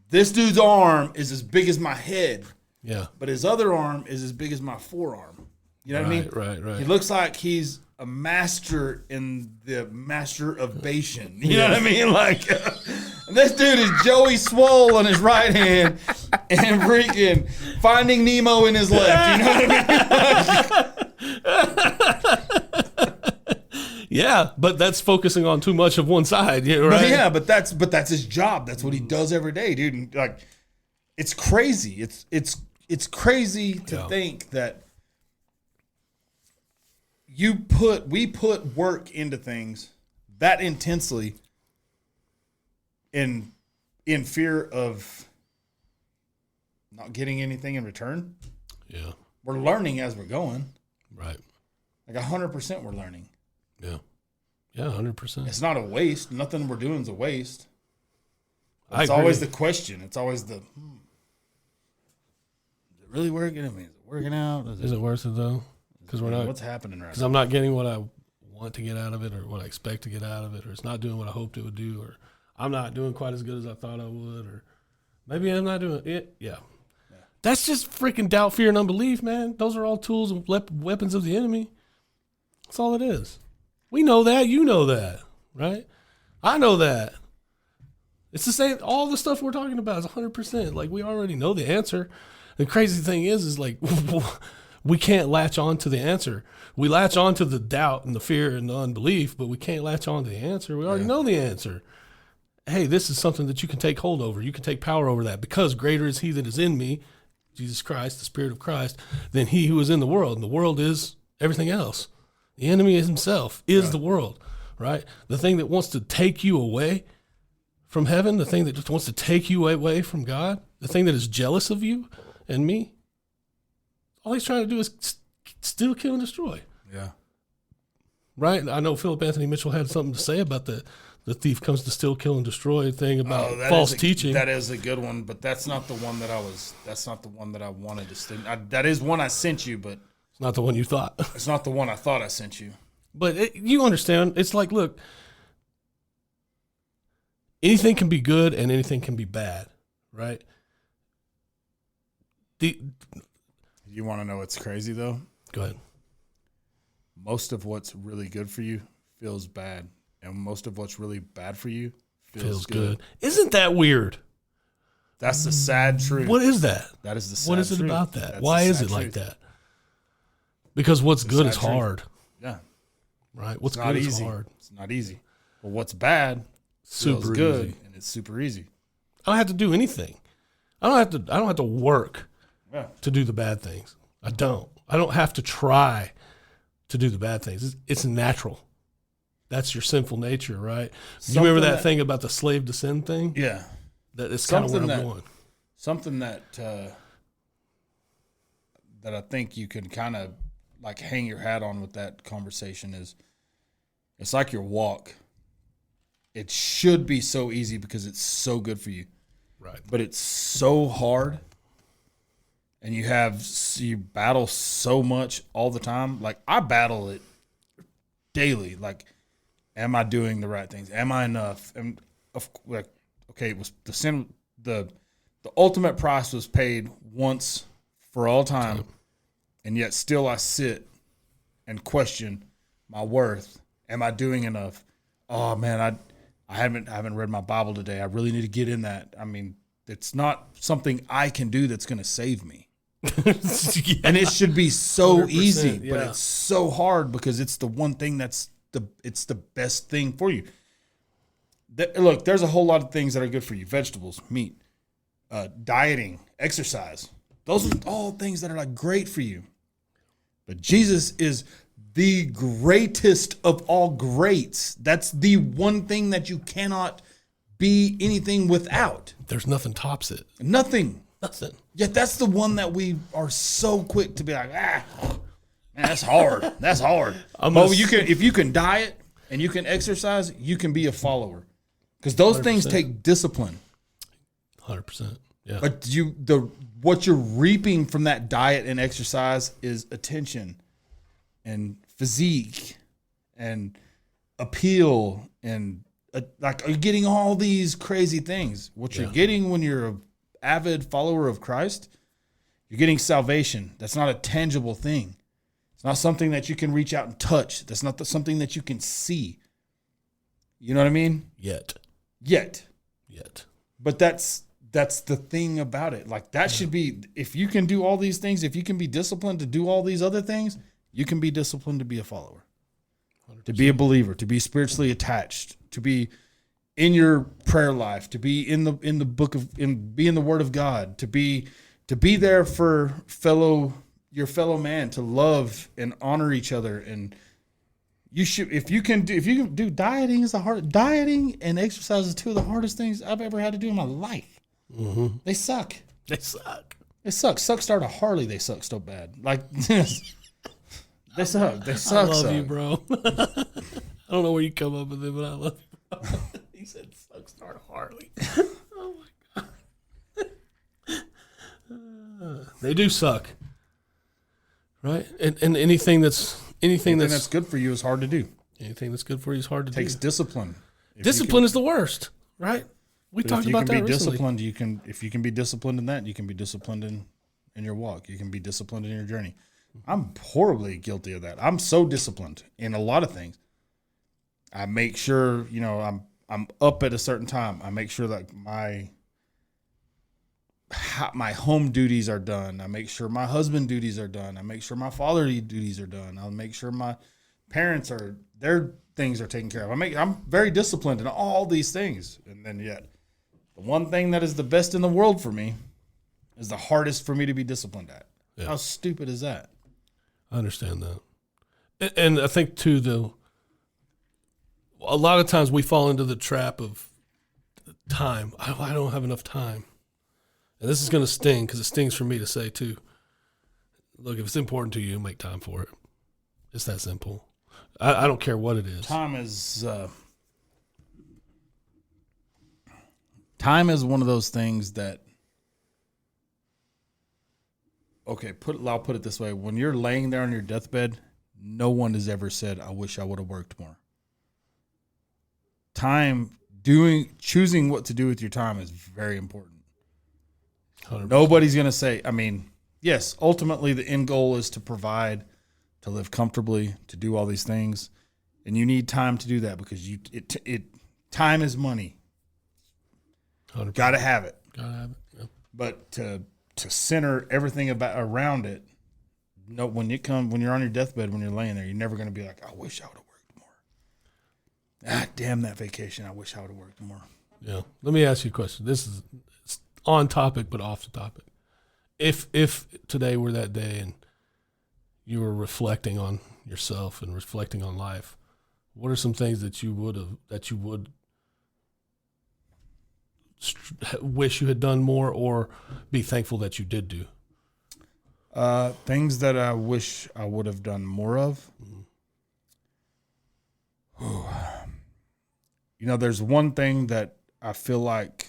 this dude's arm is as big as my head. Yeah. But his other arm is as big as my forearm. You know what I mean? Right. He looks like he's a master in the master of Bashan. You know what I mean? Like, this dude is Joey Swole on his right hand and freaking Finding Nemo in his left. You know what I mean? Yeah, but that's focusing on too much of one side, right? Yeah, but that's his job. That's what he does every day, dude. And like, it's crazy. It's crazy to think that we put work into things that intensely in fear of not getting anything in return. Yeah. We're learning as we're going. Right. Like 100% we're learning. Yeah. Yeah, 100%. It's not a waste. Nothing we're doing is a waste. It's always the question. It's always the, is it really working? I mean, is it working out? Is it worth it though? Because we're not. What's happening right now? Because I'm not getting what I want to get out of it, or what I expect to get out of it, or it's not doing what I hoped it would do, or I'm not doing quite as good as I thought I would, or maybe I'm not doing it. Yeah. That's just freaking doubt, fear, and unbelief, man. Those are all tools and weapons of the enemy. That's all it is. We know that. You know that, right? I know that. It's the same. All the stuff we're talking about is 100%. Like, we already know the answer. The crazy thing is like, we can't latch on to the answer. We latch on to the doubt and the fear and the unbelief, but we can't latch on to the answer. We already know the answer. Hey, this is something that you can take hold over. You can take power over that, because greater is he that is in me, Jesus Christ, the Spirit of Christ, than he who is in the world. And the world is everything else. The enemy is himself, is the world, right? The thing that wants to take you away from heaven, the thing that just wants to take you away from God, the thing that is jealous of you and me, all he's trying to do is steal, kill, and destroy. Yeah. right? I know Philip Anthony Mitchell had something to say about the thief comes to steal, kill, and destroy thing about false teaching. That is a good one, but that's not the one that that's not the one that I wanted to send. That is one I sent you, but It's not the one you thought. it's not the one I thought I sent you. But you understand, it's like, look, anything can be good and anything can be bad, right? You want to know what's crazy, though? Go ahead. Most of what's really good for you feels bad, and most of what's really bad for you feels good. Isn't that weird? That's the sad truth. What is that? That is the sad What is it truth. about that? That's Why the is sad it like truth. that? Because what's It's good the is sad truth. hard, Yeah, right? What's it's not good is easy. hard. It's not easy. But what's bad Super feels good, easy. and it's super easy. I don't have to do anything. I don't have to work Yeah. to do the bad things. I don't have to try to do the bad things. It's natural. That's your sinful nature, right? You remember that thing about the slave to sin thing? Yeah. That is kind of where I'm going. Something that I think you can kind of like hang your hat on with that conversation is it's like your walk. It should be so easy because it's so good for you. Right. But it's so hard and you battle so much all the time. Like I battle it daily. Like, am I doing the right things? Am I enough? And it was the ultimate price was paid once for all time, and yet still I sit and question my worth. Am I doing enough? Oh man, I haven't read my Bible today. I really need to get in that. I mean, it's not something I can do that's going to save me. Yeah. And it should be so easy, yeah. but it's so hard because it's the one thing it's the best thing for you. Look, there's a whole lot of things that are good for you: vegetables, meat, dieting, exercise. Those are all things that are like great for you. But Jesus is the greatest of all greats. That's the one thing that you cannot be anything without. There's nothing tops it. Nothing. Nothing. Yet that's the one that we are so quick to be like, man, that's hard. That's hard. If you can diet and you can exercise, you can be a follower. Because those 100%. things take discipline. 100%. Yeah. But what you're reaping from that diet and exercise is attention and physique and appeal and you're getting all these crazy things. What you're getting when you're an avid follower of Christ, you're getting salvation. That's not a tangible thing. It's not something that you can reach out and touch. That's not something that you can see. You know what I mean? Yet. But that's the thing about it. Like that should be, if you can do all these things, if you can be disciplined to do all these other things, you can be disciplined to be a follower, 100%. To be a believer, to be spiritually attached, to be in your prayer life, to be in the be in the Word of God, to be there for your fellow man, to love and honor each other. And you should, if you can do dieting and exercise is two of the hardest things I've ever had to do in my life. Mm-hmm. They suck. They suck. Suck start a Harley. They suck so bad. Like they suck. They suck. I love suck. you, bro. I don't know where you come up with it, but I love you, bro. He said suck start Harley. Oh my God. They do suck. Right? And anything that's good for you is hard to do. Anything that's good for you is hard to do. It takes discipline. Discipline is the worst, right? We talked about that recently. If you can be disciplined in that, you can be disciplined in your walk. You can be disciplined in your journey. I'm horribly guilty of that. I'm so disciplined in a lot of things. I make sure, I'm up at a certain time. I make sure that my home duties are done. I make sure my husband duties are done. I make sure my fatherly duties are done. I'll make sure my parents their things are taken care of. I'm very disciplined in all these things. And then yet the one thing that is the best in the world for me is the hardest for me to be disciplined at. Yeah. How stupid is that? I understand that. And I think too, a lot of times we fall into the trap of time. I don't have enough time. And this is going to sting because it stings for me to say too. Look, if it's important to you, make time for it. It's that simple. I don't care what it is. Time is one of those things that, okay, I'll put it this way. When you're laying there on your deathbed, no one has ever said, I wish I would have worked more. Choosing what to do with your time is very important. 100%. Nobody's going to say, I mean, yes, ultimately the end goal is to provide, to live comfortably, to do all these things. And you need time to do that because time is money. 100%. Got to have it. Gotta have it. Yep. But to center everything around it, no, when you're on your deathbed, when you're laying there, you're never going to be like, I wish I would have worked more. Damn that vacation. I wish I would have worked more. Yeah. Let me ask you a question. This is on topic, but off the topic. If today were that day and you were reflecting on yourself and reflecting on life, what are some things that you would wish you had done more or be thankful that you did do? Things that I wish I would have done more of. You know, there's one thing that I feel like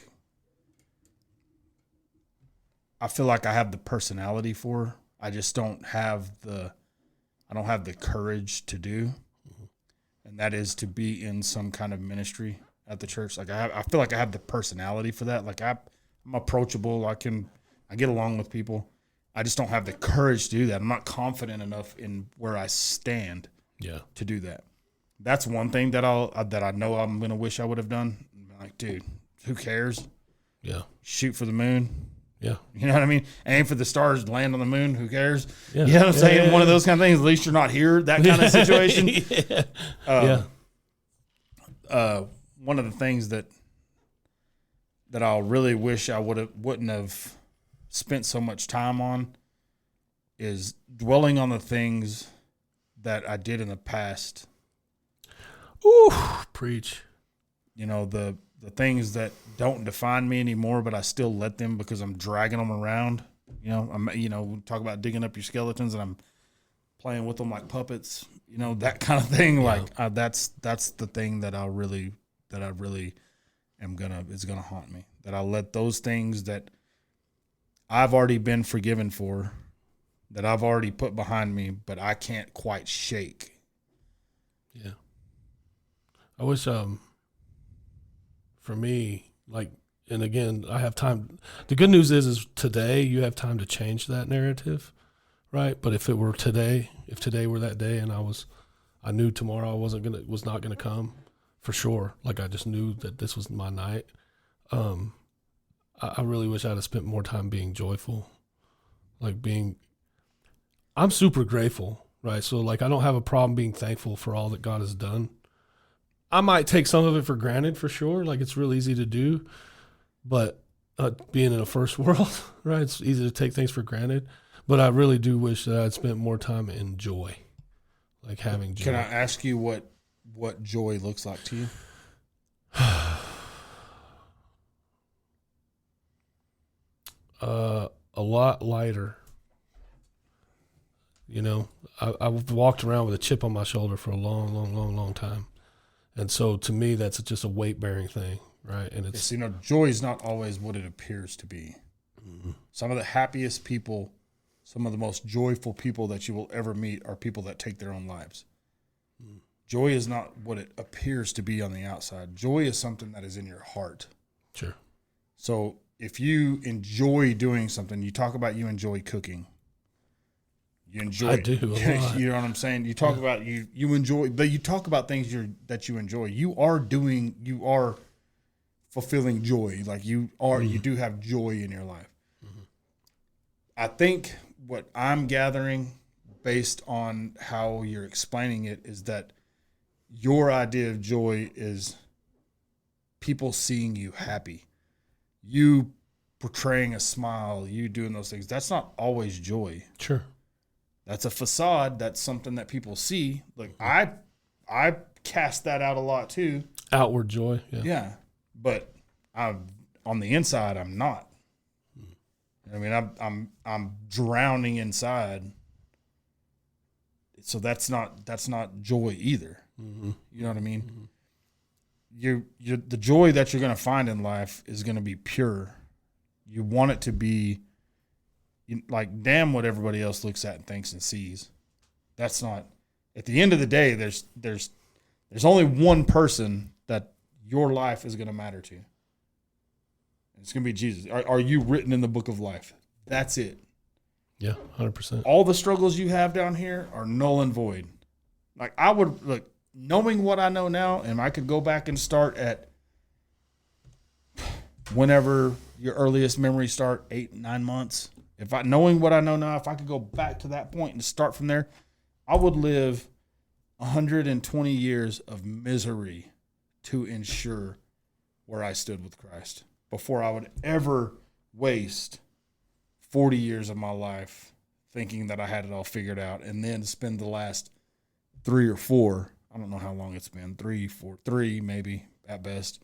I have the personality for. I just don't have the courage to do. And that is to be in some kind of ministry at the church. Like I feel like I have the personality for that. Like I'm approachable. I get along with people. I just don't have the courage to do that. I'm not confident enough in where I stand to do that. That's one thing that I know I'm going to wish I would have done. Like, dude, who cares? Yeah. Shoot for the moon. Yeah. You know what I mean? Aim for the stars, land on the moon. Who cares? Yeah. You know what I'm saying? Yeah. One of those kind of things. At least you're not here. That kind of situation. One of the things that I'll really wish I wouldn't have spent so much time on is dwelling on the things that I did in the past. Ooh, preach. You know, the things that don't define me anymore, but I still let them because I'm dragging them around. You know, we talk about digging up your skeletons and I'm playing with them like puppets, you know, that kind of thing. Yeah. Like that's the thing that I really is gonna haunt me. That I let those things that I've already been forgiven for, that I've already put behind me, but I can't quite shake. Yeah. I wish, for me, like, and again, I have time. The good news is today you have time to change that narrative, right? But if today were that day and I knew tomorrow was not gonna come for sure. Like I just knew that this was my night. I really wish I'd have spent more time being joyful, I'm super grateful, right? So like, I don't have a problem being thankful for all that God has done. I might take some of it for granted for sure. Like it's real easy to do, but being in a first world, right? It's easy to take things for granted, but I really do wish that I'd spent more time in joy, like having joy. Can I ask you what joy looks like to you? A lot lighter. You know, I've walked around with a chip on my shoulder for a long time. And so to me, that's just a weight bearing thing, right? And it's, you know, joy is not always what it appears to be. Mm-hmm. Some of the happiest people, some of the most joyful people that you will ever meet are people that take their own lives. Mm. Joy is not what it appears to be on the outside. Joy is something that is in your heart. Sure. So if you enjoy doing something, you talk about you enjoy cooking. You enjoy. I do. A lot. You know what I'm saying? You talk about you enjoy, but you talk about things that you enjoy. You are fulfilling joy. Like you do have joy in your life. Mm-hmm. I think what I'm gathering based on how you're explaining it is that your idea of joy is people seeing you happy, you portraying a smile, you doing those things. That's not always joy. Sure. That's a facade. That's something that people see. Like I cast that out a lot too. Outward joy. Yeah. Yeah. But on the inside, I'm not. I mean, I'm drowning inside So that's not joy either. Mm-hmm. You know what I mean? Mm-hmm. The joy that you're going to find in life is going to be pure. You want it to be like, damn what everybody else looks at and thinks and sees. That's not, at the end of the day, there's only one person that your life is going to matter to. It's going to be Jesus. Are you written in the book of life? That's it. Yeah, 100%. All the struggles you have down here are null and void. Like, I would, look, knowing what I know now, and I could go back and start at whenever your earliest memories start, 8-9 months. Knowing what I know now, if I could go back to that point and start from there, I would live 120 years of misery to ensure where I stood with Christ before I would ever waste 40 years of my life thinking that I had it all figured out, and then spend the last 3 or 4, I don't know how long it's been, 3 maybe at best,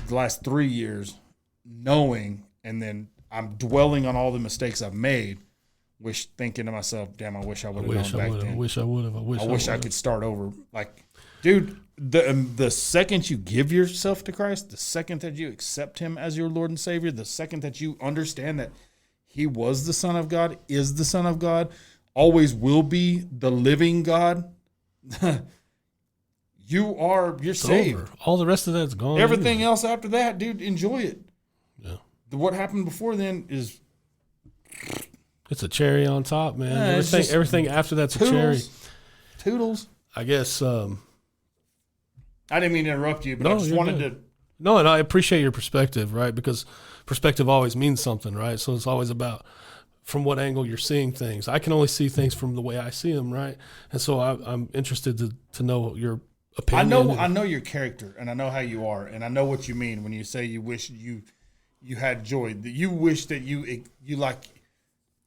the last 3 years knowing, and then I'm dwelling on all the mistakes I've made, thinking to myself, damn, I wish I would have known back then. I wish I would have. I wish I could start over. Like, dude, the second you give yourself to Christ, the second that you accept him as your Lord and Savior, the second that you understand that he was the Son of God, is the Son of God, always will be the living God, you're saved. Over. All the rest of that's gone. Everything else after that, dude, enjoy it. Yeah. What happened before then is, it's a cherry on top, man. Yeah, everything after that's a cherry. Toodles. I guess. I didn't mean to interrupt you, but I just wanted to. No, and I appreciate your perspective, right? Because perspective always means something, right? So it's always about from what angle you're seeing things. I can only see things from the way I see them, right? And so I'm interested to know your opinion. I know your character, and I know how you are, and I know what you mean when you say you wish you had joy. That you wish that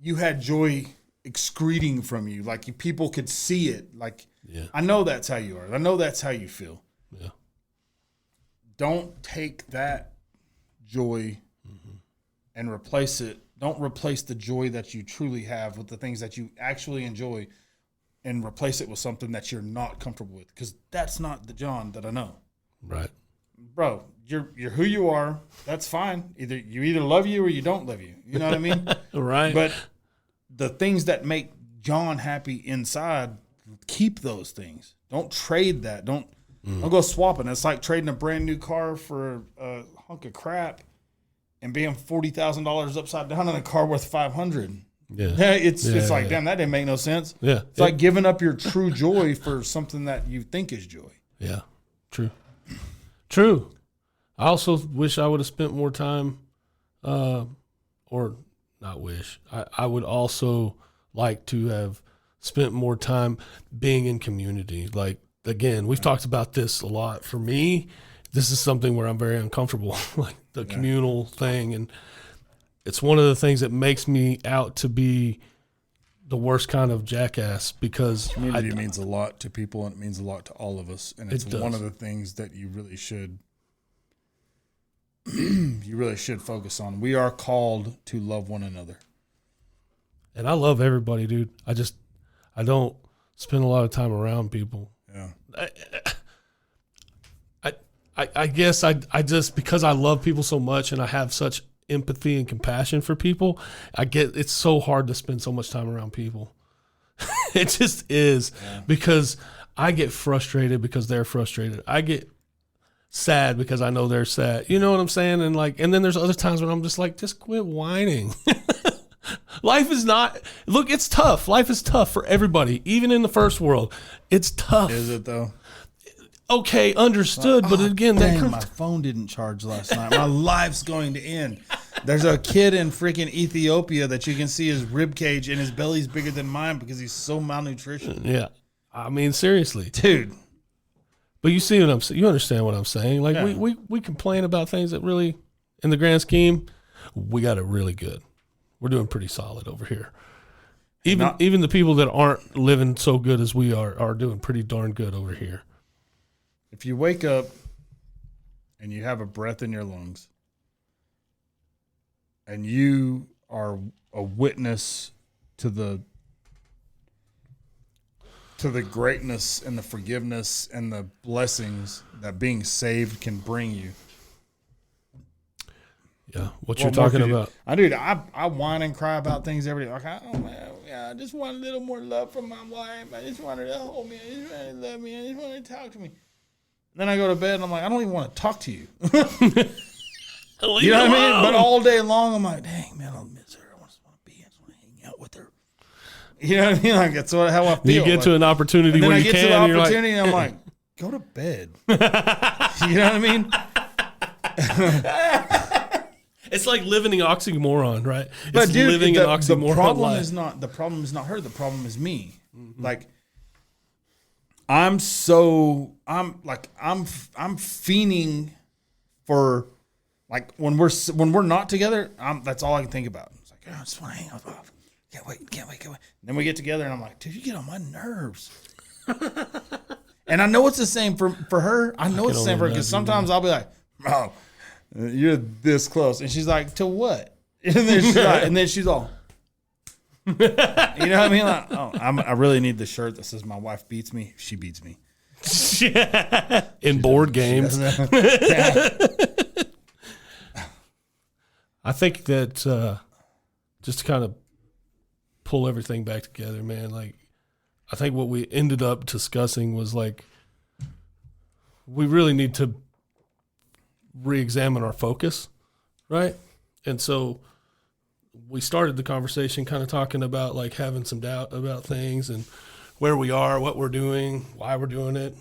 you had joy excreting from you, like people could see it. Like, yeah. I know that's how you are. I know that's how you feel. Yeah. Don't take that joy and replace it. Don't replace the joy that you truly have with the things that you actually enjoy, and replace it with something that you're not comfortable with, because that's not the John that I know. Right. Bro, you're who you are. That's fine. You either love you or you don't love you. You know what I mean? Right. But the things that make John happy inside, keep those things. Don't trade that. Don't go swapping. It's like trading a brand new car for a hunk of crap and being $40,000 upside down in a car worth $500. Yeah. It's like, damn, that didn't make no sense. Yeah. It's like giving up your true joy for something that you think is joy. Yeah. True. I also wish I would have spent more time, or not wish. I would also like to have spent more time being in community. Like, again, we've talked about this a lot. For me, this is something where I'm very uncomfortable, like the communal thing. And it's one of the things that makes me out to be the worst kind of jackass, because community means a lot to people, and it means a lot to all of us. And it's It does. one of the things that you really should focus on. We are called to love one another. And I love everybody, dude. I don't spend a lot of time around people. Yeah. I guess I just, because I love people so much and I have such empathy and compassion for people, it's so hard to spend so much time around people. It just is, because I get frustrated because they're frustrated. I get sad because I know they're sad. You know what I'm saying? And then there's other times when I'm just like, just quit whining. Life is not, look, it's tough. Life is tough for everybody, even in the first world. It's tough. Is it though? Okay, understood. But again, my phone didn't charge last night. My life's going to end. There's a kid in freaking Ethiopia that you can see his rib cage and his belly's bigger than mine because he's so malnutrition. Yeah, I mean, seriously, dude. But you see what I'm saying? You understand what I'm saying? Like, we complain about things that really, in the grand scheme, we got it really good. We're doing pretty solid over here. Even the people that aren't living so good as we are doing pretty darn good over here. If you wake up and you have a breath in your lungs and you are a witness to the to the greatness and the forgiveness and the blessings that being saved can bring you. Yeah, what you're talking about. I whine and cry about things every day. Like, I just want a little more love from my wife. I just want her to hold me. I just want her to love me. I just want her to talk to me. And then I go to bed and I'm like, I don't even want to talk to you. You know what I mean? But all day long, I'm like, dang, man, I'll miss her. I just want to hang out with her. You know what I mean? Like, that's how I feel. You get to an opportunity where you can. And then I get to the opportunity and I'm like, go to bed. You know what I mean? It's like living an oxymoron, right? But it's dude, living an oxymoron. The problem life. is not her. The problem is me. Mm-hmm. Like, I'm fiending for, like, when we're not together. That's all I can think about. It's like, I just want to hang out. Can't wait. And then we get together and I'm like, dude, you get on my nerves. And I know it's the same for her. I know it's the same for her because sometimes I'll be like, oh, you're this close. And she's like, to what? And then she's all, you know what I mean? Like, oh, I really need the shirt that says my wife beats me. She beats me. In board games. I think that just to kind of pull everything back together, man, like, I think what we ended up discussing was, like, we really need to re-examine our focus, right? And so we started the conversation kind of talking about, like, having some doubt about things and where we are, what we're doing, why we're doing it,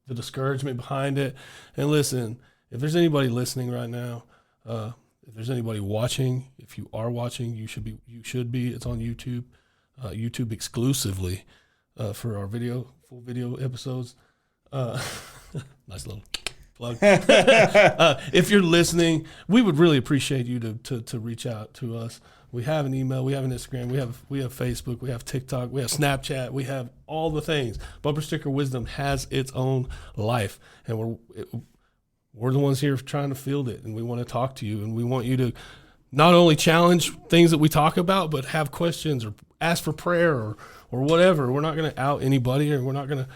the discouragement behind it. And listen, if there's anybody listening right now, if there's anybody watching, if you are watching, you should be. It's on YouTube, YouTube exclusively for our full video episodes. Nice little plug. If you're listening, we would really appreciate you to reach out to us. We have an email, we have an Instagram, we have Facebook, we have TikTok, we have Snapchat, we have all the things. Bumper Sticker Wisdom has its own life, and we're the ones here trying to field it, and we want to talk to you, and we want you to not only challenge things that we talk about, but have questions or ask for prayer or whatever. We're not going to out anybody, or we're not going to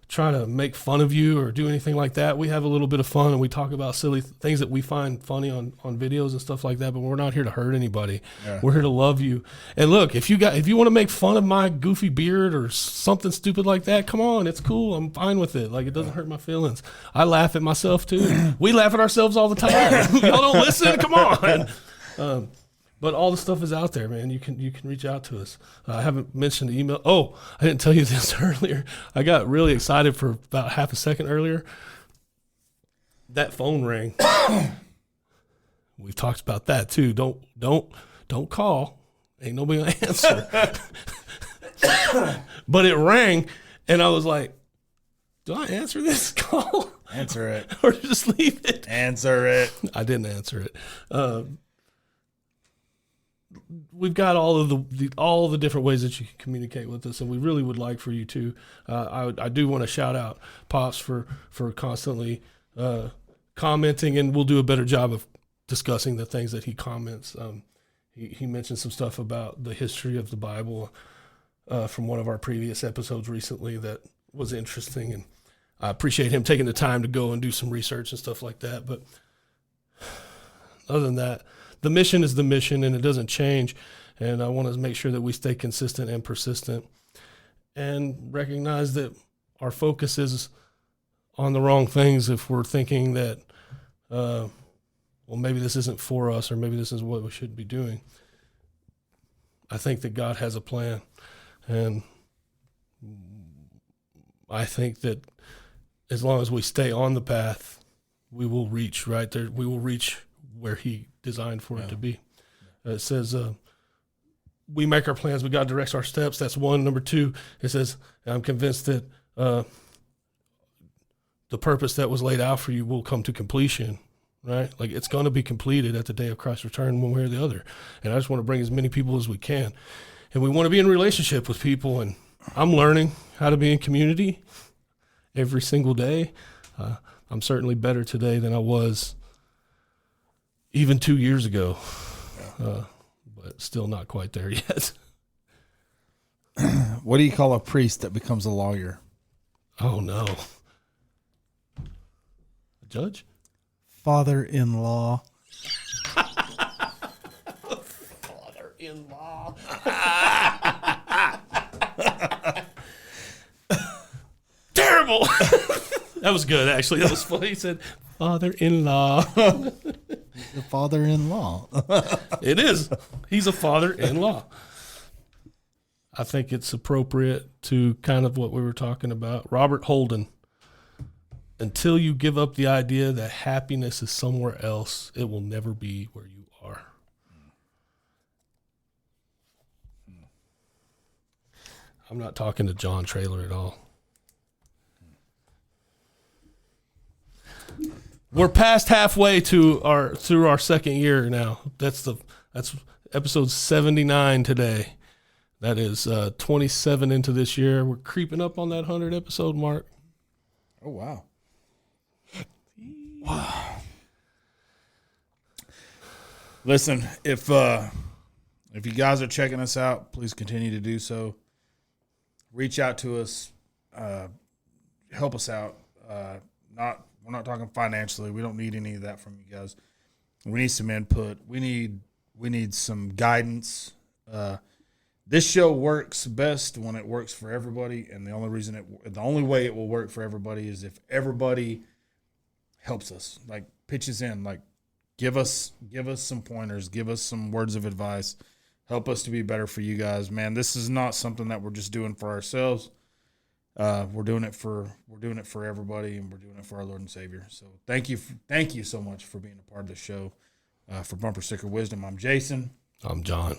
try to make fun of you or do anything like that. We have a little bit of fun and we talk about silly things that we find funny on videos and stuff like that, but we're not here to hurt anybody. Yeah. We're here to love you. And look, if you want to make fun of my goofy beard or something stupid like that, come on, it's cool. I'm fine with it. Like, it doesn't hurt my feelings. I laugh at myself too. We laugh at ourselves all the time. Y'all don't listen? Come on. But all the stuff is out there, man. You can reach out to us. I haven't mentioned the email. Oh, I didn't tell you this earlier. I got really excited for about half a second earlier. That phone rang. We've talked about that too. Don't call. Ain't nobody gonna answer. But it rang, and I was like, "Do I answer this call? Answer it, or just leave it? Answer it." I didn't answer it. We've got all of the different ways that you can communicate with us, and we really would like for you to. I do want to shout out Pops for constantly commenting, and we'll do a better job of discussing the things that he comments. He mentioned some stuff about the history of the Bible from one of our previous episodes recently that was interesting, and I appreciate him taking the time to go and do some research and stuff like that. But other than that, the mission is the mission, and it doesn't change. And I want to make sure that we stay consistent and persistent and recognize that our focus is on the wrong things if we're thinking that, well, maybe this isn't for us, or maybe this is what we should be doing. I think that God has a plan, and I think that as long as we stay on the path, we will reach right there. We will reach where He designed for it to be. It says, we make our plans, but God directs our steps. That's one. Number two, it says, I'm convinced that the purpose that was laid out for you will come to completion, right? Like, it's going to be completed at the day of Christ's return, one way or the other. And I just want to bring as many people as we can. And we want to be in relationship with people. And I'm learning how to be in community every single day. I'm certainly better today than I was even 2 years ago, but still not quite there yet. What do you call a priest that becomes a lawyer? Oh no. A judge? Father-in-law. Father-in-law. Terrible. That was good, actually. That was funny. He said, father-in-law. The father-in-law. It is. He's a father-in-law. I think it's appropriate to kind of what we were talking about. Robert Holden. Until you give up the idea that happiness is somewhere else, it will never be where you are. I'm not talking to John Traylor at all. We're past halfway through our second year now. That's episode 79 today. That is 27 into this year. We're creeping up on that 100 episode mark. Oh, wow. Listen, if you guys are checking us out, please continue to do so. Reach out to us. Help us out. We're not talking financially. We don't need any of that from you guys. We need some input. We need some guidance. This show works best when it works for everybody, and the only way it will work for everybody is if everybody helps us, like pitches in, like give us some pointers, give us some words of advice, help us to be better for you guys. Man, this is not something that we're just doing for ourselves. We're doing it for everybody, and we're doing it for our Lord and Savior. So thank you so much for being a part of the show. For Bumper Sticker Wisdom, I'm Jason. I'm John.